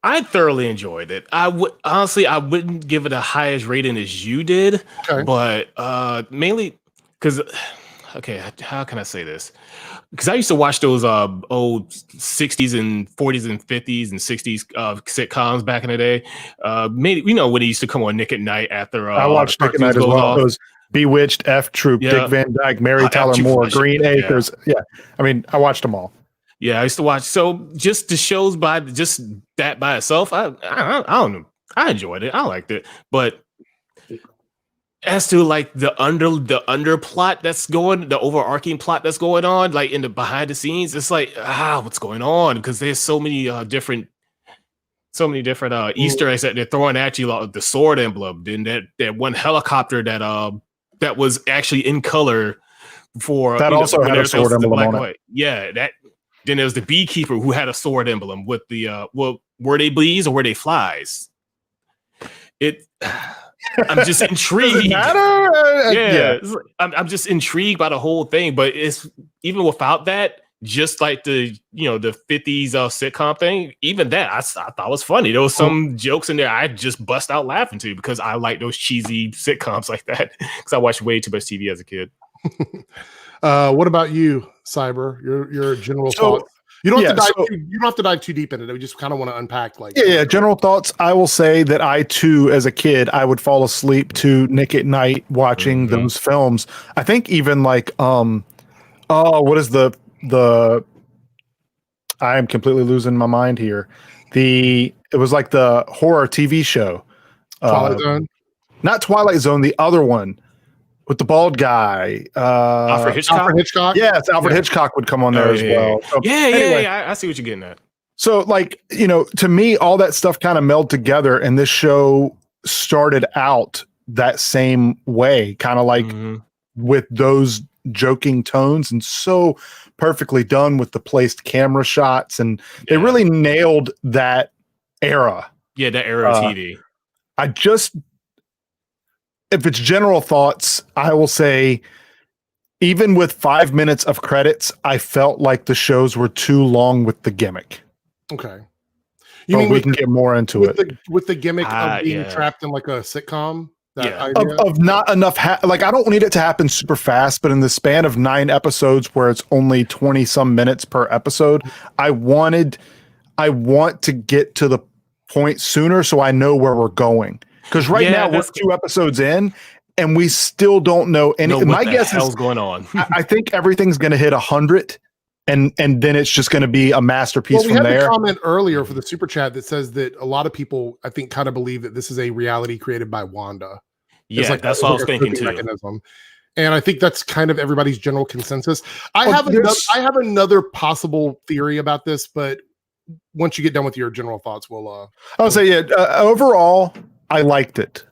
I thoroughly enjoyed it. I wouldn't give it the highest rating as you did, but mainly because, okay, how can I say this? Because I used to watch those old 60s and 40s and 50s and 60s sitcoms back in the day. Maybe, you know, when it used to come on Nick at Night after I watched Nick at Night as well. Those Bewitched, F Troop, Dick Van Dyke, Mary Tyler Moore, Green Acres. Yeah, I mean, I watched them all. Yeah, I used to watch. So just the shows by just that by itself, I don't know. I enjoyed it. I liked it. But as to like the underplot that's going, the overarching plot that's going on, like in the behind the scenes, it's like, what's going on? Because there's so many different Easter eggs that they're throwing at you, like the sword emblem, then that one helicopter that was actually in color for that also had a sword emblem on it. Yeah, that. Then there's the beekeeper who had a sword emblem with the were they bees or were they flies? I'm just intrigued. Does it matter? Yeah. I'm just intrigued by the whole thing. But it's even without that, just like the 50s sitcom thing, even that I thought was funny. There was some jokes in there I just bust out laughing to because I like those cheesy sitcoms like that because I watched way too much TV as a kid. What about you, Cyber? Your general thoughts. You don't have to dive too deep into it. We just kind of want to unpack general thoughts. I will say that I too, as a kid, I would fall asleep to Nick at Night watching those films. I think even like what is the I am completely losing my mind here. It was like the horror TV show. Twilight Zone? Not Twilight Zone, the other one. With the bald guy, Alfred Hitchcock. Yes, Alfred Hitchcock would come on there as well. So, anyway, I see what you're getting at. So, like, to me, all that stuff kind of melded together, and this show started out that same way, kind of like with those joking tones, and so perfectly done with the placed camera shots, and they really nailed that era. Yeah, that era of TV. If it's general thoughts, I will say, even with 5 minutes of credits, I felt like the shows were too long with the gimmick. Okay. You mean we can get more into it with the gimmick of being trapped in like a sitcom? Of not enough. Like, I don't need it to happen super fast, but in the span of 9 episodes where it's only 20 some minutes per episode, I want to get to the point sooner so I know where we're going. Because right now we're 2 episodes in, and we still don't know anything. My guess is going on. I think everything's going to hit 100, and then it's just going to be a masterpiece from there. We had a comment earlier for the super chat that says that a lot of people, I think, kind of believe that this is a reality created by Wanda. Yeah, that's what I was thinking too. Mechanism. And I think that's kind of everybody's general consensus. I have another possible theory about this, but once you get done with your general thoughts, we'll. I'll say overall, I liked it.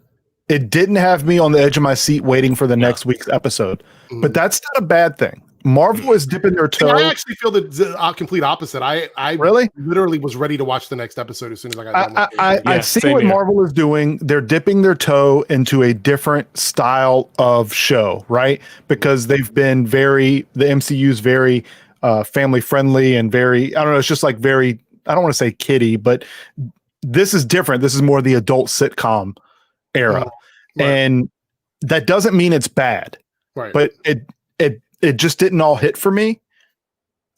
It didn't have me on the edge of my seat waiting for the next week's episode, but that's not a bad thing. Marvel is dipping their toe. I actually feel the complete opposite. I really literally was ready to watch the next episode as soon as I got done. I see what Marvel is doing. They're dipping their toe into a different style of show, right? Because they've been the MCU's very family friendly and very, I don't know, it's just like very, I don't want to say kiddie, but this is different. This is more the adult sitcom era. Right. And that doesn't mean it's bad, right? But it just didn't all hit for me.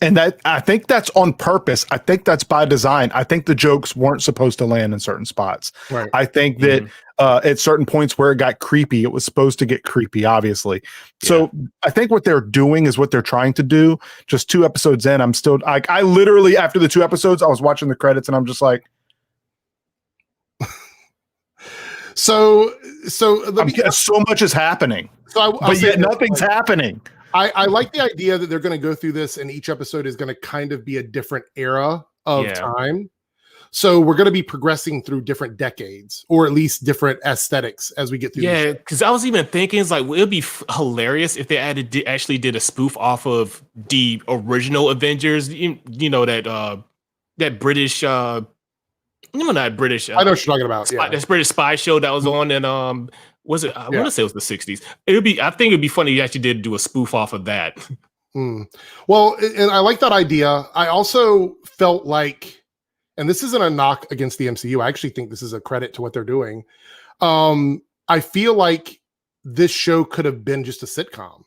And that, I think that's on purpose. I think that's by design. I think the jokes weren't supposed to land in certain spots. Right. I think that at certain points where it got creepy, it was supposed to get creepy, obviously. So I think what they're doing is what they're trying to do. Just 2 episodes in, I'm still, I literally, after the 2 episodes, I was watching the credits and I'm just like, so much is happening. But yet nothing's happening. I like the idea that they're going to go through this and each episode is going to kind of be a different era of time. So we're going to be progressing through different decades or at least different aesthetics as we get through. Yeah, because I was even thinking, it's like, it would be hilarious if they actually did a spoof off of the original Avengers. You know, that British... not British. I know what you're talking about. This British spy show that was on, and was it? I want to say it was the 60s. I think it'd be funny if you actually did do a spoof off of that. Well, and I like that idea. I also felt like, and this isn't a knock against the MCU. I actually think this is a credit to what they're doing. I feel like this show could have been just a sitcom.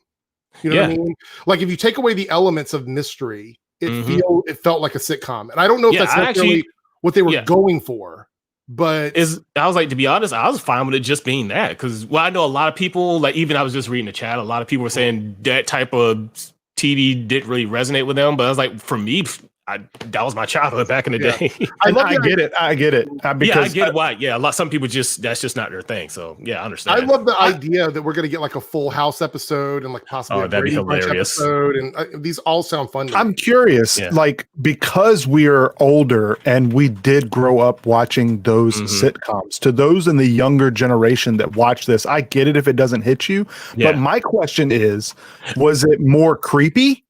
You know what I mean? Like if you take away the elements of mystery, it felt like a sitcom. And I don't know if that's necessarily what they were going for, but I was like, to be honest, I was fine with it just being that, because I know a lot of people, like, even I was just reading the chat, a lot of people were saying that type of TV didn't really resonate with them, but I was like, for me, that was my childhood back in the day. I get it. I get it. I get why. Yeah, some people that's just not their thing. So yeah, I understand. I love the idea that we're going to get like a Full House episode and like possibly a that'd be hilarious episode, and these all sound fun. I'm curious, like, because we are older and we did grow up watching those sitcoms. To those in the younger generation that watch this, I get it if it doesn't hit you. But my question is, was it more creepy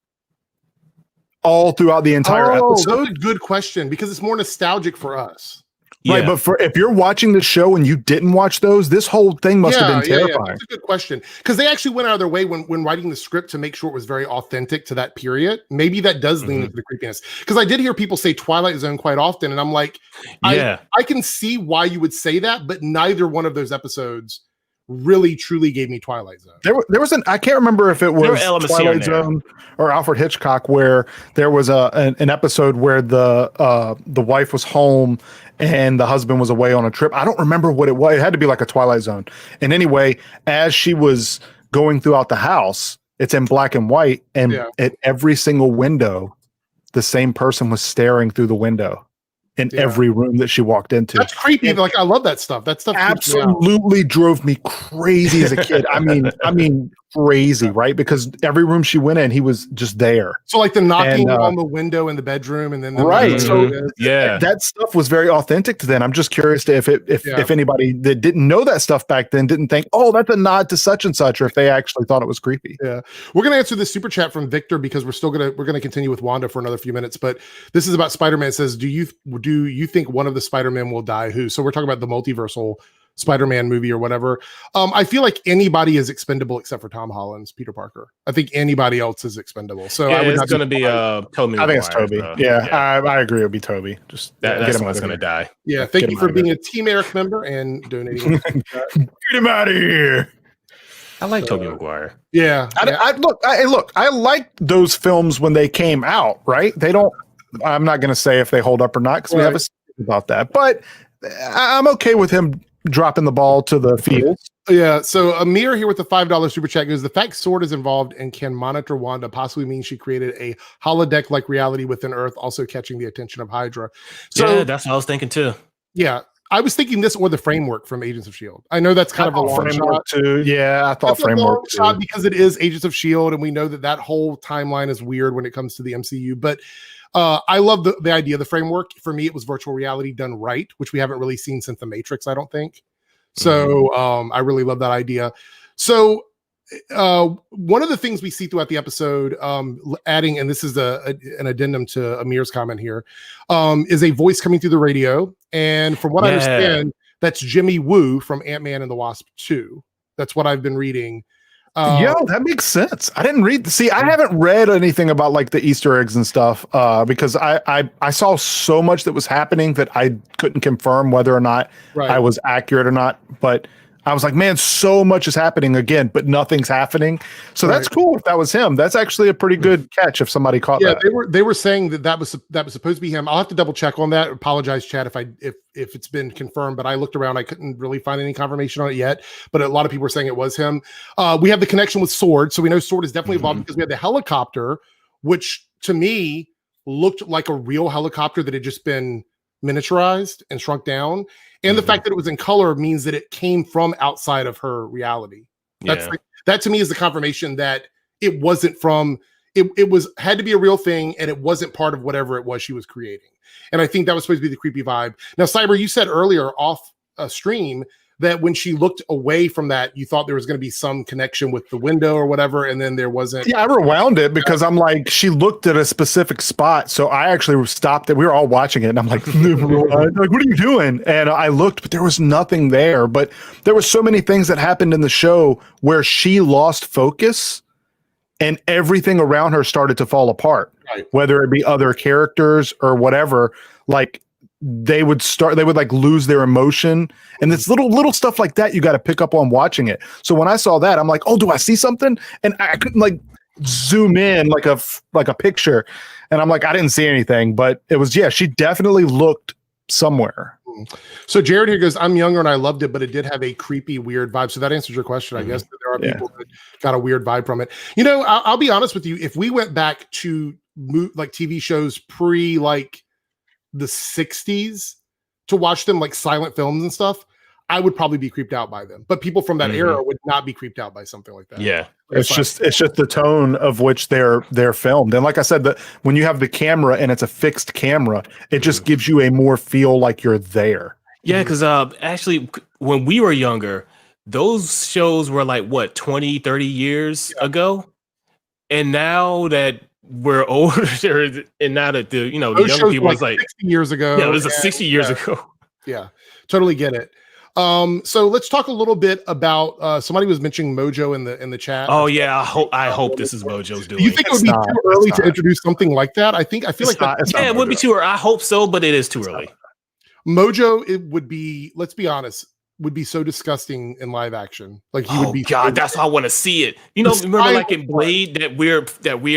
all throughout the entire episode? That's a good question, because it's more nostalgic for us. Right, but if you're watching the show and you didn't watch those, this whole thing must have been terrifying. That's a good question, because they actually went out of their way when writing the script to make sure it was very authentic to that period. Maybe that does lean into the creepiness, because I did hear people say Twilight Zone quite often, and I'm like, I can see why you would say that, but neither one of those episodes really truly gave me Twilight Zone. There was I can't remember if it was Twilight Zone or Alfred Hitchcock, where there was an episode where the wife was home and the husband was away on a trip. I don't remember what it was. It had to be like a Twilight Zone. And anyway, as she was going throughout the house, it's in black and white, and at every single window, the same person was staring through the window in every room that she walked into. That's creepy. Like, I love that stuff. That stuff absolutely drove me crazy as a kid. I mean crazy, right? Because every room she went in, he was just there. So like the knocking on the window in the bedroom, and then that stuff was very authentic to them. I'm just curious to if anybody that didn't know that stuff back then didn't think, oh, that's a nod to such and such, or if they actually thought it was creepy. Yeah, we're gonna answer this super chat from Victor, because we're gonna continue with Wanda for another few minutes. But this is about Spider-Man. It says, do you think one of the Spider-Man will die? Who? So we're talking about the multiversal Spider-Man movie or whatever. I feel like anybody is expendable except for Tom Holland's Peter Parker. I think anybody else is expendable. So it's going to be Tobey. I think it's Tobey. I agree. It'll be Tobey. Just that's what's going to die. Yeah. Thank you for being a Team Eric member and donating. Get him out of here. I like Tobey Maguire. Yeah. I liked those films when they came out. Right? I'm not going to say if they hold up or not, because we have a about that, but I'm okay with him dropping the ball to the field. Yeah. So Amir here with the $5 super chat goes, the fact Sword is involved and can monitor Wanda possibly means she created a holodeck-like reality within Earth, also catching the attention of Hydra. So that's what I was thinking too. Yeah. I was thinking this or the framework from Agents of S.H.I.E.L.D. I know that's kind of a long shot too. Yeah, I thought framework too. Shot because it is Agents of S.H.I.E.L.D. and we know that whole timeline is weird when it comes to the MCU, but I love the idea of the framework. For me, it was virtual reality done right, which we haven't really seen since The Matrix, I don't think. So I really love that idea. So one of the things we see throughout the episode, adding, and this is an addendum to Amir's comment here, is a voice coming through the radio. And from what I understand, that's Jimmy Woo from Ant-Man and the Wasp 2. That's what I've been reading. That makes sense. I didn't read. See, I haven't read anything about like the Easter eggs and stuff because I saw so much that was happening that I couldn't confirm whether or not I was accurate or not. But I was like, man, so much is happening again, but nothing's happening. So that's cool. If that was him, that's actually a pretty good catch. If somebody caught that, they were saying that was supposed to be him. I'll have to double check on that. Apologize, Chad, if it's been confirmed. But I looked around, I couldn't really find any confirmation on it yet. But a lot of people were saying it was him. We have the connection with Sword, so we know Sword is definitely involved because we had the helicopter, which to me looked like a real helicopter that had just been miniaturized and shrunk down. And the fact that it was in color means that it came from outside of her reality. That to me is the confirmation that it wasn't from it was had to be a real thing, and it wasn't part of whatever it was she was creating. And I think that was supposed to be the creepy vibe. Now, Cyber, you said earlier off stream that when she looked away from that, you thought there was going to be some connection with the window or whatever, and then there wasn't. Yeah, I rewound it because I'm like, she looked at a specific spot, so I actually stopped it. We were all watching it, and I'm like, like, what are you doing? And I looked, but there was nothing there. But there were so many things that happened in the show where she lost focus, and everything around her started to fall apart, whether it be other characters or whatever. Like, they would like lose their emotion, and it's little stuff like that you got to pick up on watching it. So when I saw that, I'm like, oh, do I see something? And I couldn't like zoom in like a picture, and I'm like, I didn't see anything, but it was, she definitely looked somewhere. So Jared here goes, I'm younger and I loved it, but it did have a creepy, weird vibe. So that answers your question. I guess that there are people that got a weird vibe from it. You know, I'll be honest with you. If we went back to like TV shows pre like the 60s to watch them, like silent films and stuff, I would probably be creeped out by them. But people from that era would not be creeped out by something like that. Yeah. It's just the tone of which they're filmed. And like I said, that when you have the camera and it's a fixed camera, it just gives you a more feel like you're there. Yeah, because actually when we were younger, those shows were like what, 20, 30 years ago. And now that we're older, and now that the younger people is like 60 years ago. Yeah, it was 60 years ago. Yeah, totally get it. So let's talk a little bit about somebody was mentioning Mojo in the chat. Oh yeah, I hope this is Mojo's doing. Do you think it would be too early to introduce something like that? I feel like it would be too early. I hope so, but it is too early. Mojo, it would be, let's be honest, would be so disgusting in live action. Like he would be. God, that's how I want to see it. You know, remember like in Blade, that weird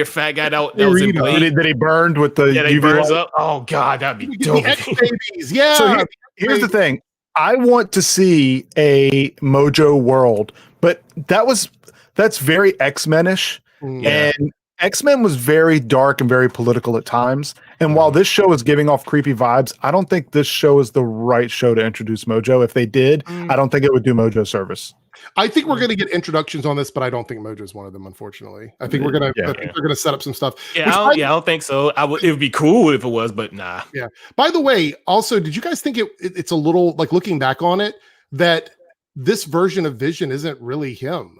fat guy that was in Blade that he burned with the UV burns up. Oh God, that'd be dope. X-Babies, yeah. So here's the thing. I want to see a Mojo world, but that's very X-Men-ish. And X-Men was very dark and very political at times. And while this show is giving off creepy vibes, I don't think this show is the right show to introduce Mojo. If they did, I don't think it would do Mojo service. I think we're going to get introductions on this, but I don't think Mojo is one of them, unfortunately. I think they're going to set up some stuff. I don't think so. It would be cool if it was, but nah. Yeah. By the way, also, did you guys think it's a little, like looking back on it, that this version of Vision isn't really him?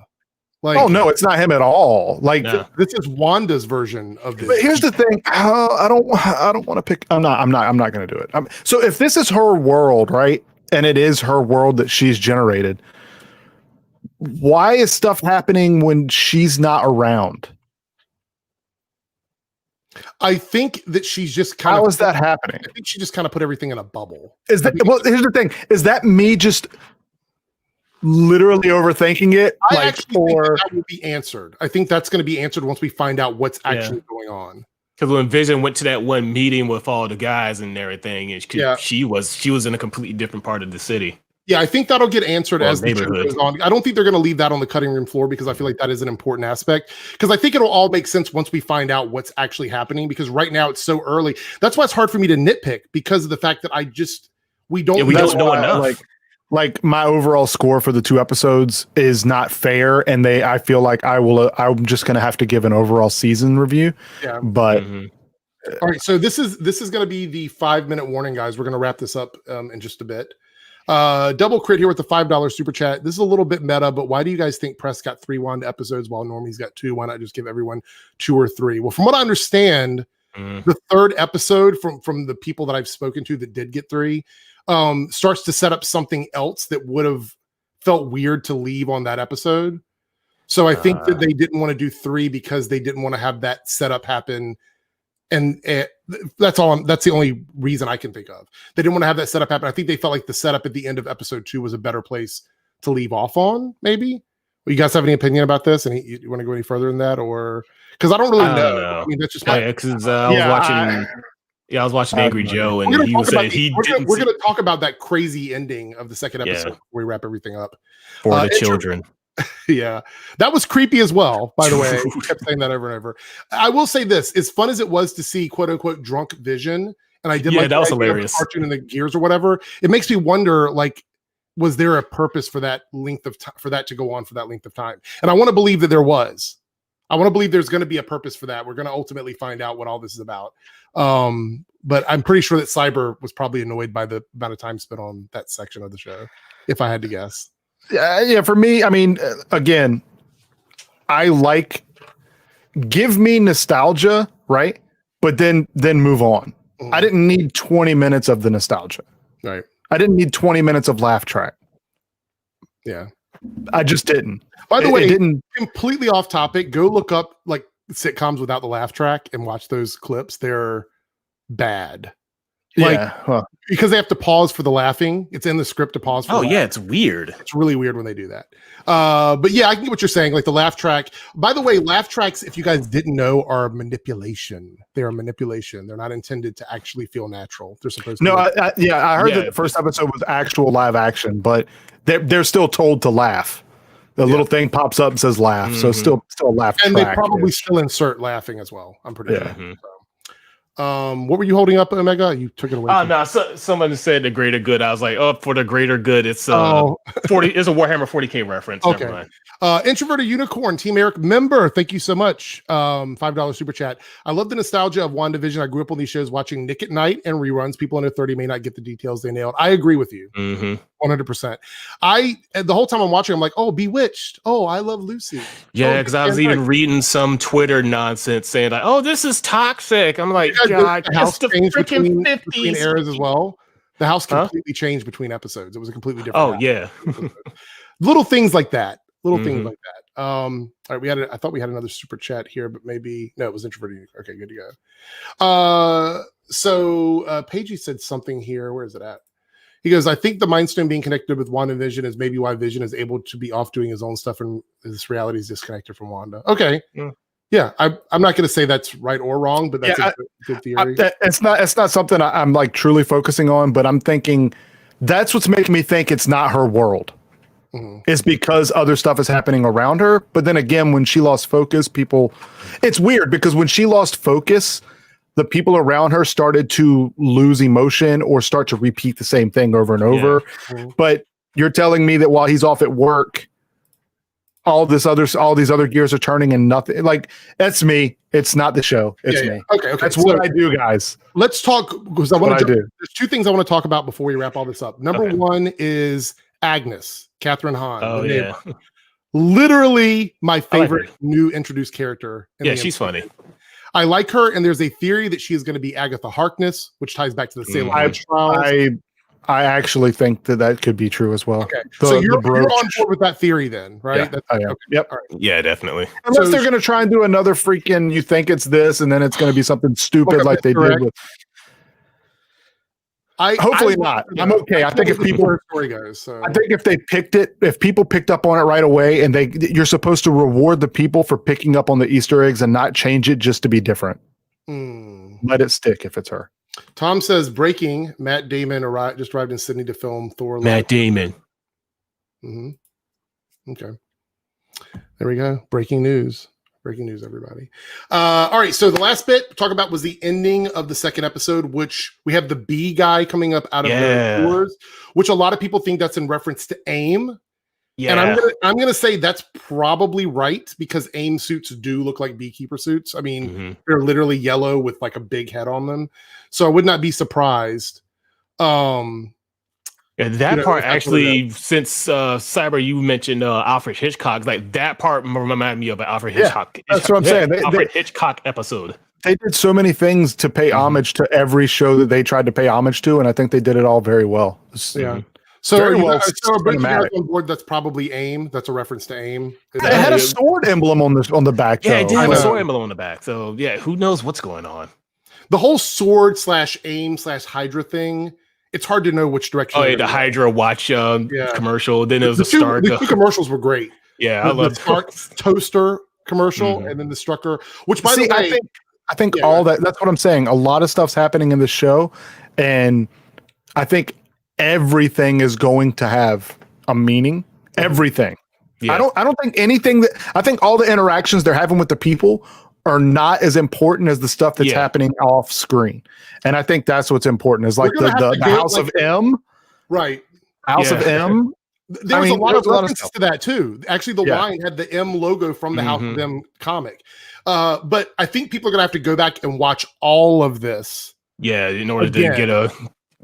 Like, oh no, it's not him at all. Like this is Wanda's version of this. But here's the thing: I don't want to pick. I'm not going to do it. So if this is her world, right, and it is her world that she's generated, why is stuff happening when she's not around? I think that she's just kind of. How is that happening? I think she just kind of put everything in a bubble. Is that well? Here's the thing: is that me just literally overthinking it? I actually think that will be answered. I think that's going to be answered once we find out what's actually going on. Because when Vision went to that one meeting with all the guys and everything, and she was in a completely different part of the city. Yeah, I think that'll get answered as the show goes on. I don't think they're going to leave that on the cutting room floor because I feel like that is an important aspect. Because I think it'll all make sense once we find out what's actually happening. Because right now it's so early. That's why it's hard for me to nitpick because of the fact that we don't know enough. Like my overall score for the 2 episodes is not fair, and I feel like I'm just gonna have to give an overall season review. Yeah. But all right, so this is going to be the 5-minute warning, guys. We're going to wrap this up in just a bit. Double crit here with the $5 super chat. This is a little bit meta, but why do you guys think Press got 3 Wanda episodes while Normie's got 2? Why not just give everyone 2 or 3? Well, from what I understand, the third episode from the people that I've spoken to that did get 3 starts to set up something else that would have felt weird to leave on that episode. So I think that they didn't want to do 3 because they didn't want to have that setup happen. And that's the only reason I can think of. They didn't want to have that setup happen. I think they felt like the setup at the end of episode 2 was a better place to leave off on, maybe. Well, you guys have any opinion about this? And you want to go any further than that? Or because I don't really know. I mean, that's just because I was watching Angry Joe, and he was saying we're going to talk about that crazy ending of the second episode before we wrap everything up. For the children. Yeah, that was creepy as well, by the way. I kept saying that over and over. I will say this, as fun as it was to see quote unquote drunk Vision, and I did like that was hilarious cartoon and the gears or whatever, it makes me wonder, like, was there a purpose for that length of time, for that to go on for that length of time? And I want to believe that there was. I want to believe there's going to be a purpose for that. We're going to ultimately find out what all this is about. But I'm pretty sure that Cyber was probably annoyed by the amount of time spent on that section of the show, if I had to guess. Yeah, for me, I mean, again, give me nostalgia, right? But then move on. I didn't need 20 minutes of the nostalgia. Right. I didn't need 20 minutes of laugh track. Yeah. I just didn't. By the way, completely off topic, go look up like sitcoms without the laugh track and watch those clips. They're bad. Because they have to pause for the laughing. It's in the script to pause for it's weird. It's really weird when they do that. But yeah, I can get what you're saying. Like the laugh track. By the way, laugh tracks, if you guys didn't know, are manipulation. They are manipulation. They're not intended to actually feel natural. They're supposed to. I heard that the first episode was actual live action, but they're still told to laugh. The little thing pops up and says laugh. So it's still a laugh and track. They probably still insert laughing as well. I'm pretty sure. What were you holding up, Omega? You took it away. Oh no! Someone said the greater good. I was like, for the greater good. It's 40. It's a Warhammer 40K reference. Okay. Never mind. Introverted Unicorn, Team Eric member. Thank you so much. $5 super chat. I love the nostalgia of WandaVision. I grew up on these shows watching Nick at Night and reruns. People under 30 may not get the details they nailed. I agree with you. 100%. The whole time I'm watching, I'm like, oh, Bewitched. Oh, I love Lucy. Yeah, because I was even reading some Twitter nonsense saying like, oh, this is toxic. I'm like, God, the house changed between eras as well. The house completely changed between episodes. It was a completely different. Oh yeah. Little things like that. Things like that. All right, I thought we had another super chat here, but maybe no, it was introverted. Okay, good to go. So Pagey said something here. Where is it at? He goes, I think the Mind Stone being connected with WandaVision is maybe why Vision is able to be off doing his own stuff and this reality is disconnected from Wanda. Okay. Yeah, I'm not going to say that's right or wrong, but that's a good theory. It's not something I'm like truly focusing on, but I'm thinking that's what's making me think it's not her world. It's because other stuff is happening around her. But then again, when she lost focus, it's weird because when she lost focus, the people around her started to lose emotion or start to repeat the same thing over and over. But you're telling me that while he's off at work, all these other gears are turning and nothing. Like, that's me. It's not the show. It's me. Okay. That's what I do, guys. Let's talk because there's 2 things I want to talk about before we wrap all this up. Number one is Agnes, Catherine Hahn. Oh yeah. Literally my favorite new introduced character. She's funny. I like her, and there's a theory that she is going to be Agatha Harkness, which ties back to the Salem witch trials. I actually think that could be true as well. Okay, so you're on board with that theory then, right? Yeah, I am. Okay. Yep. All right. Yeah, definitely. Unless they're going to try and do another freaking, you think it's this, and then it's going to be something stupid like they did with. Hopefully not. I'm okay. I think if people story goes, so. I think if people picked up on it right away, and you're supposed to reward the people for picking up on the Easter eggs and not change it just to be different. Let it stick if it's her. Tom says, breaking, Matt Damon just arrived in Sydney to film Thor. Matt Damon. Okay. There we go. Breaking news. Breaking news, everybody. All right. So the last bit to talk about was the ending of the second episode, which we have the bee guy coming up out of the doors, which a lot of people think that's in reference to AIM. Yeah. And I'm gonna say that's probably right because AIM suits do look like beekeeper suits. I mean, they're literally yellow with like a big head on them. So I would not be surprised. Yeah, that part actually, since Cyber, you mentioned Alfred Hitchcock, like that part reminded me of an Alfred Hitchcock. That's what I'm saying. Alfred Hitchcock episode. They did so many things to pay homage to every show that they tried to pay homage to, and I think they did it all very well. Yeah. So are you guys on board? That's probably AIM. That's a reference to AIM. It had a sword emblem on the back. Yeah, it did have a sword emblem on the back. So yeah, who knows what's going on? The whole sword / AIM / Hydra thing. It's hard to know which direction. Oh, yeah, the Hydra watch commercial. Then it was the two commercials were great. Yeah, I love the Stark toaster commercial, and then the Strucker. Which, by the way, I think all that's what I'm saying. A lot of stuff's happening in the show, and I think everything is going to have a meaning. Everything. Yeah. I don't think anything I think all the interactions they're having with the people are not as important as the stuff that's happening off screen. And I think that's what's important is like the House of M. Right. House of M. There was a lot of references to that too. Actually, the line had the M logo from the House of M comic. But I think people are going to have to go back and watch all of this. Yeah, in order to get a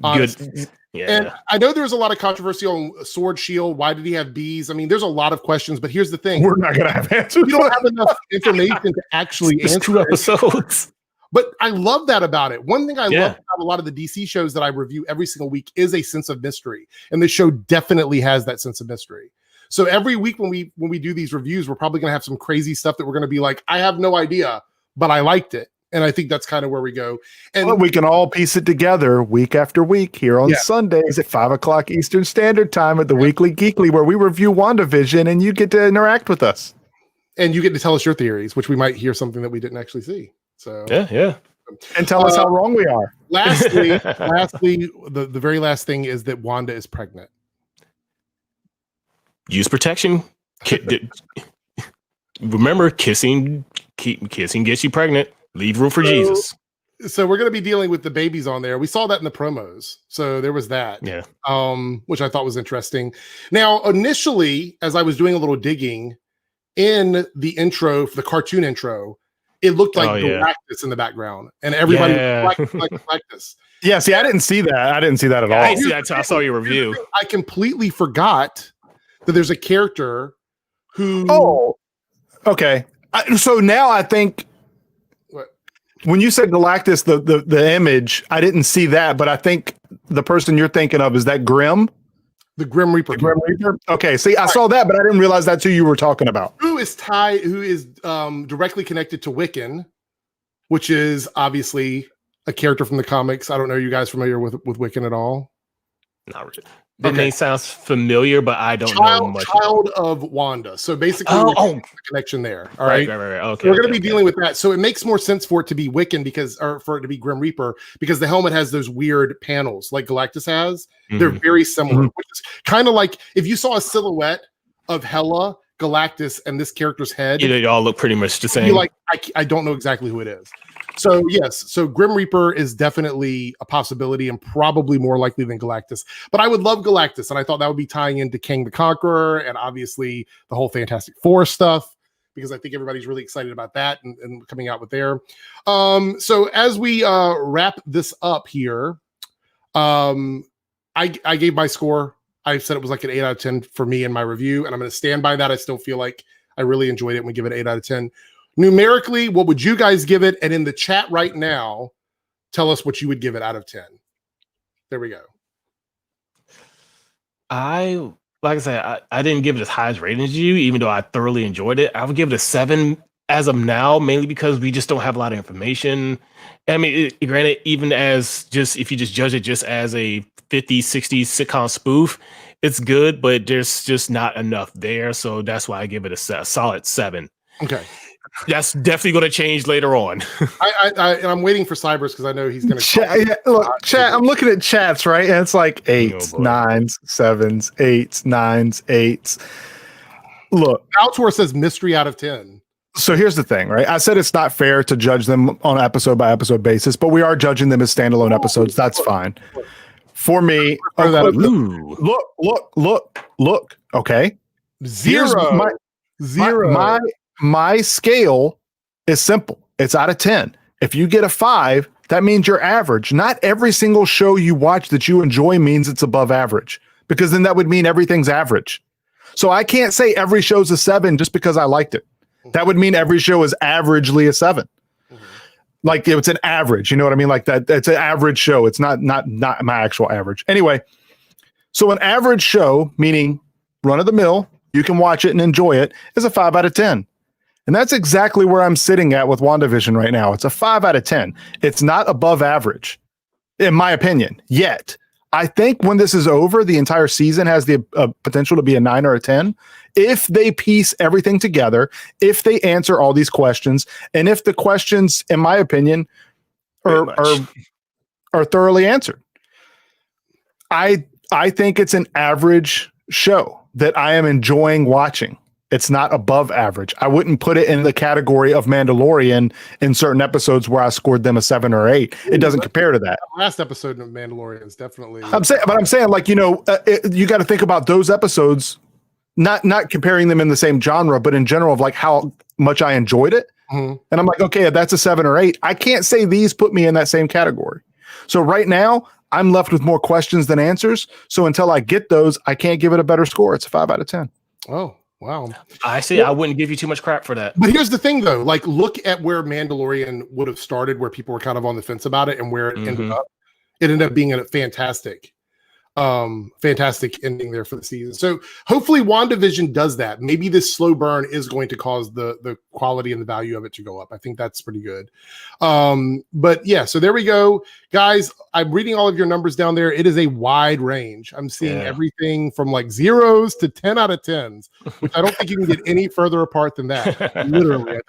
good... Yeah. And I know there's a lot of controversy on Sword Shield. Why did he have bees? I mean, there's a lot of questions, but here's the thing. We're not going to have answers. We don't have enough information to actually answer 2 episodes. But I love that about it. One thing I love about a lot of the DC shows that I review every single week is a sense of mystery. And the show definitely has that sense of mystery. So every week when we do these reviews, we're probably going to have some crazy stuff that we're going to be like, I have no idea, but I liked it. And I think that's kind of where we go. And we can all piece it together week after week here on Sundays at 5:00 Eastern Standard Time at the Weekly Geekly, where we review WandaVision and you get to interact with us. And you get to tell us your theories, which we might hear something that we didn't actually see. So yeah. And tell us how wrong we are. Lastly, the very last thing is that Wanda is pregnant. Use protection. Remember, kissing gets you pregnant. Leave room for Jesus. So we're going to be dealing with the babies on there. We saw that in the promos. So there was that. Yeah. Which I thought was interesting. Now, initially, as I was doing a little digging in the intro, the cartoon intro, it looked like Galactus in the background. And everybody was like Galactus. Yeah, see, I didn't see that. I didn't see that at all. I didn't see that until I saw your review. I completely forgot that there's a character who... Oh, okay. So now I think... When you said Galactus, the image, I didn't see that, but I think the person you're thinking of is that Grim? The Grim Reaper. Okay, see, I saw that, but I didn't realize that's who you were talking about. Who is directly connected to Wiccan, which is obviously a character from the comics. I don't know, are you guys familiar with Wiccan at all? Not really. The name sounds familiar, but I don't know much. Child of Wanda. So basically, the connection there. All right. Okay. So we're going to be dealing with that. So it makes more sense for it to be Wiccan or for it to be Grim Reaper, because the helmet has those weird panels like Galactus has. They're very similar, which is kind of like if you saw a silhouette of Hela, Galactus, and this character's head. They all look pretty much the same. You're like, I don't know exactly who it is. So yes, so Grim Reaper is definitely a possibility and probably more likely than Galactus. But I would love Galactus, and I thought that would be tying into King the Conqueror and obviously the whole Fantastic Four stuff, because I think everybody's really excited about that and coming out with there. So as we wrap this up here, I gave my score. I said it was like an 8 out of 10 for me in my review, and I'm going to stand by that. I still feel like I really enjoyed it, and we give it 8 out of 10. Numerically, what would you guys give it? And in the chat right now, tell us what you would give it out of 10. There we go. Like I said, I didn't give it as high as rating as you, even though I thoroughly enjoyed it. I would give it a 7 as of now, mainly because we just don't have a lot of information. I mean, granted, even as just if you just judge it just as a 50s, 60s sitcom spoof, it's good, but there's just not enough there. So that's why I give it a solid 7. Okay. That's definitely going to change later on. I'm waiting for Cybers because I know he's going to. Look, chat. I'm looking at chats, right? And it's like 8s, 9s, 7s, 8s, 9s, 8s. Look, Altor says mystery out of 10. So here's the thing, right? I said it's not fair to judge them on episode by episode basis, but we are judging them as standalone episodes. That's fine. For me, look. Okay, zero. My scale is simple. It's out of 10. If you get a 5, That means you're average. Not every single show you watch that you enjoy means it's above average, because then that would mean everything's average. So I can't say every show's a 7 just because I liked it. That would mean every show is averagely a 7. Like it's an average, you know what I mean? Like that, it's an average show. It's not my actual average. Anyway, so an average show, meaning run of the mill, you can watch it and enjoy it, is a 5 out of 10. And that's exactly where I'm sitting at with WandaVision right now. It's a 5 out of 10. It's not above average, in my opinion, yet. I think when this is over, the entire season has the potential to be a 9 or a 10. If they piece everything together, if they answer all these questions, and if the questions, in my opinion, are thoroughly answered. I think it's an average show that I am enjoying watching. It's not above average. I wouldn't put it in the category of Mandalorian in certain episodes where I scored them a 7 or 8. It doesn't compare to that. Last episode of Mandalorian is definitely. I'm saying, like, you know, you got to think about those episodes, not comparing them in the same genre, but in general of like how much I enjoyed it. And I'm like, okay, that's a 7 or 8. I can't say these put me in that same category. So right now, I'm left with more questions than answers. So until I get those, I can't give it a better score. It's a 5 out of 10. Oh. Wow. I see. I wouldn't give you too much crap for that. But here's the thing, though. Like, look at where Mandalorian would have started, where people were kind of on the fence about it, and where it ended up. It ended up being a fantastic ending there for the season. So hopefully WandaVision does that. Maybe this slow burn is going to cause the quality and the value of it to go up. I think that's pretty good. But yeah, so there we go. Guys, I'm reading all of your numbers down there. It is a wide range. I'm seeing everything from like 0s to 10 out of 10s, which I don't think you can get any further apart than that. Literally.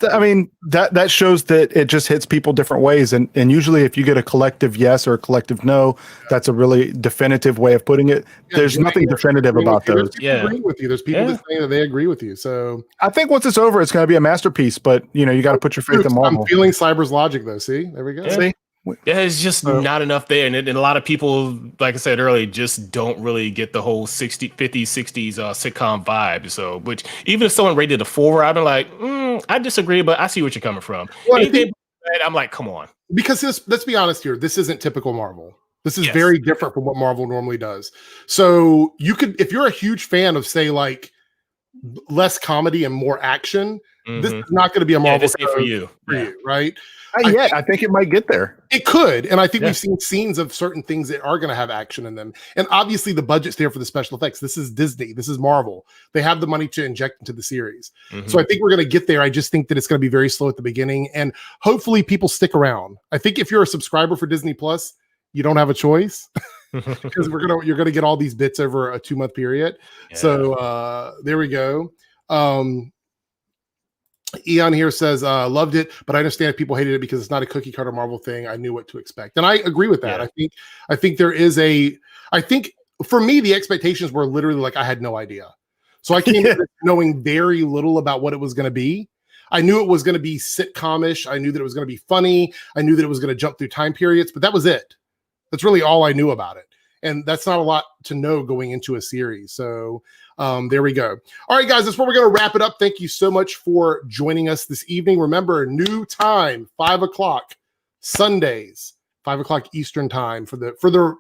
I mean, that shows that it just hits people different ways. And usually if you get a collective yes or a collective no, that's a really definitive way of putting it. There's nothing definitive about those. Agree with you. There's people that say that they agree with you. So I think once it's over, it's going to be a masterpiece. But you know, you got to put your faith in Marvel. I'm feeling Cyber's logic, though. See, there we go. See? Yeah, it's just not enough there. And a lot of people, like I said earlier, just don't really get the whole 50s, 60s sitcom vibe. So, which even if someone rated a 4, I'd be like, I disagree, but I see what you're coming from. Well, I'm like, come on. Because let's be honest here. This isn't typical Marvel. This is very different from what Marvel normally does. So you could, if you're a huge fan of, say, like less comedy and more action, this is not going to be a Marvel show for you, right? I think it might get there. It could. And I think we've seen scenes of certain things that are going to have action in them. And obviously the budget's there for the special effects. This is Disney. This is Marvel. They have the money to inject into the series. So I think we're going to get there. I just think that it's going to be very slow at the beginning. And hopefully people stick around. I think if you're a subscriber for Disney Plus, you don't have a choice because you're going to get all these bits over a 2-month period. So there we go. Eon here says, loved it, but I understand if people hated it because it's not a cookie cutter Marvel thing. I knew what to expect. And I agree with that. I think there is I think for me, the expectations were literally like, I had no idea. So I came in knowing very little about what it was going to be. I knew it was going to be sitcomish. I knew that it was going to be funny. I knew that it was going to jump through time periods, but that was it. That's really all I knew about it. And that's not a lot to know going into a series. So there we go. All right, guys, that's where we're going to wrap it up. Thank you so much for joining us this evening. Remember, new time, 5 o'clock, Sundays, 5 o'clock Eastern time for the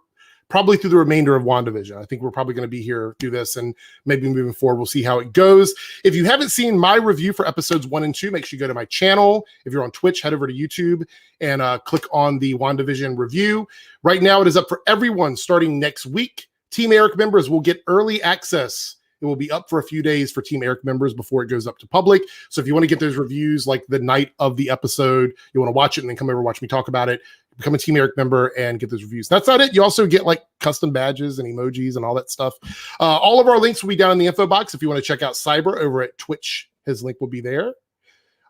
probably through the remainder of WandaVision. I think we're probably going to be here through this, and maybe moving forward, we'll see how it goes. If you haven't seen my review for episodes 1 and 2, make sure you go to my channel. If you're on Twitch, head over to YouTube and click on the WandaVision review. Right now, it is up for everyone starting next week. Team Eric members will get early access. It will be up for a few days for Team Eric members before it goes up to public. So if you want to get those reviews like the night of the episode, you want to watch it and then come over and watch me talk about it, become a Team Eric member and get those reviews. That's not it. You also get like custom badges and emojis and all that stuff. All of our links will be down in the info box. If you want to check out Cyber over at Twitch, his link will be there.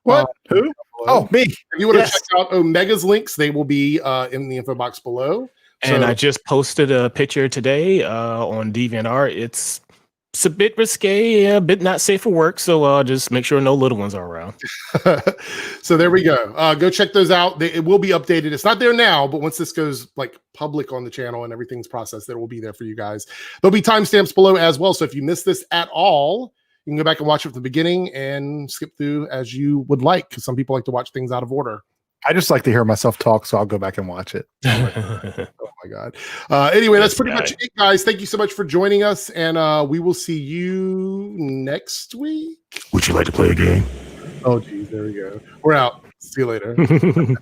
What? Who? Oh, me. If you want to check out Omega's links, they will be in the info box below. And I just posted a picture today on DeviantArt. It's a bit risque, a bit not safe for work. So just make sure no little ones are around. So there we go. Go check those out. It will be updated. It's not there now, but once this goes like public on the channel and everything's processed, it will be there for you guys. There'll be timestamps below as well. So if you missed this at all, you can go back and watch it from the beginning and skip through as you would like, because some people like to watch things out of order. I just like to hear myself talk, so I'll go back and watch it. Oh my God. Anyway, that's pretty much it, guys. Thank you so much for joining us, and we will see you next week. Would you like to play a game? Oh, geez, there we go. We're out. See you later.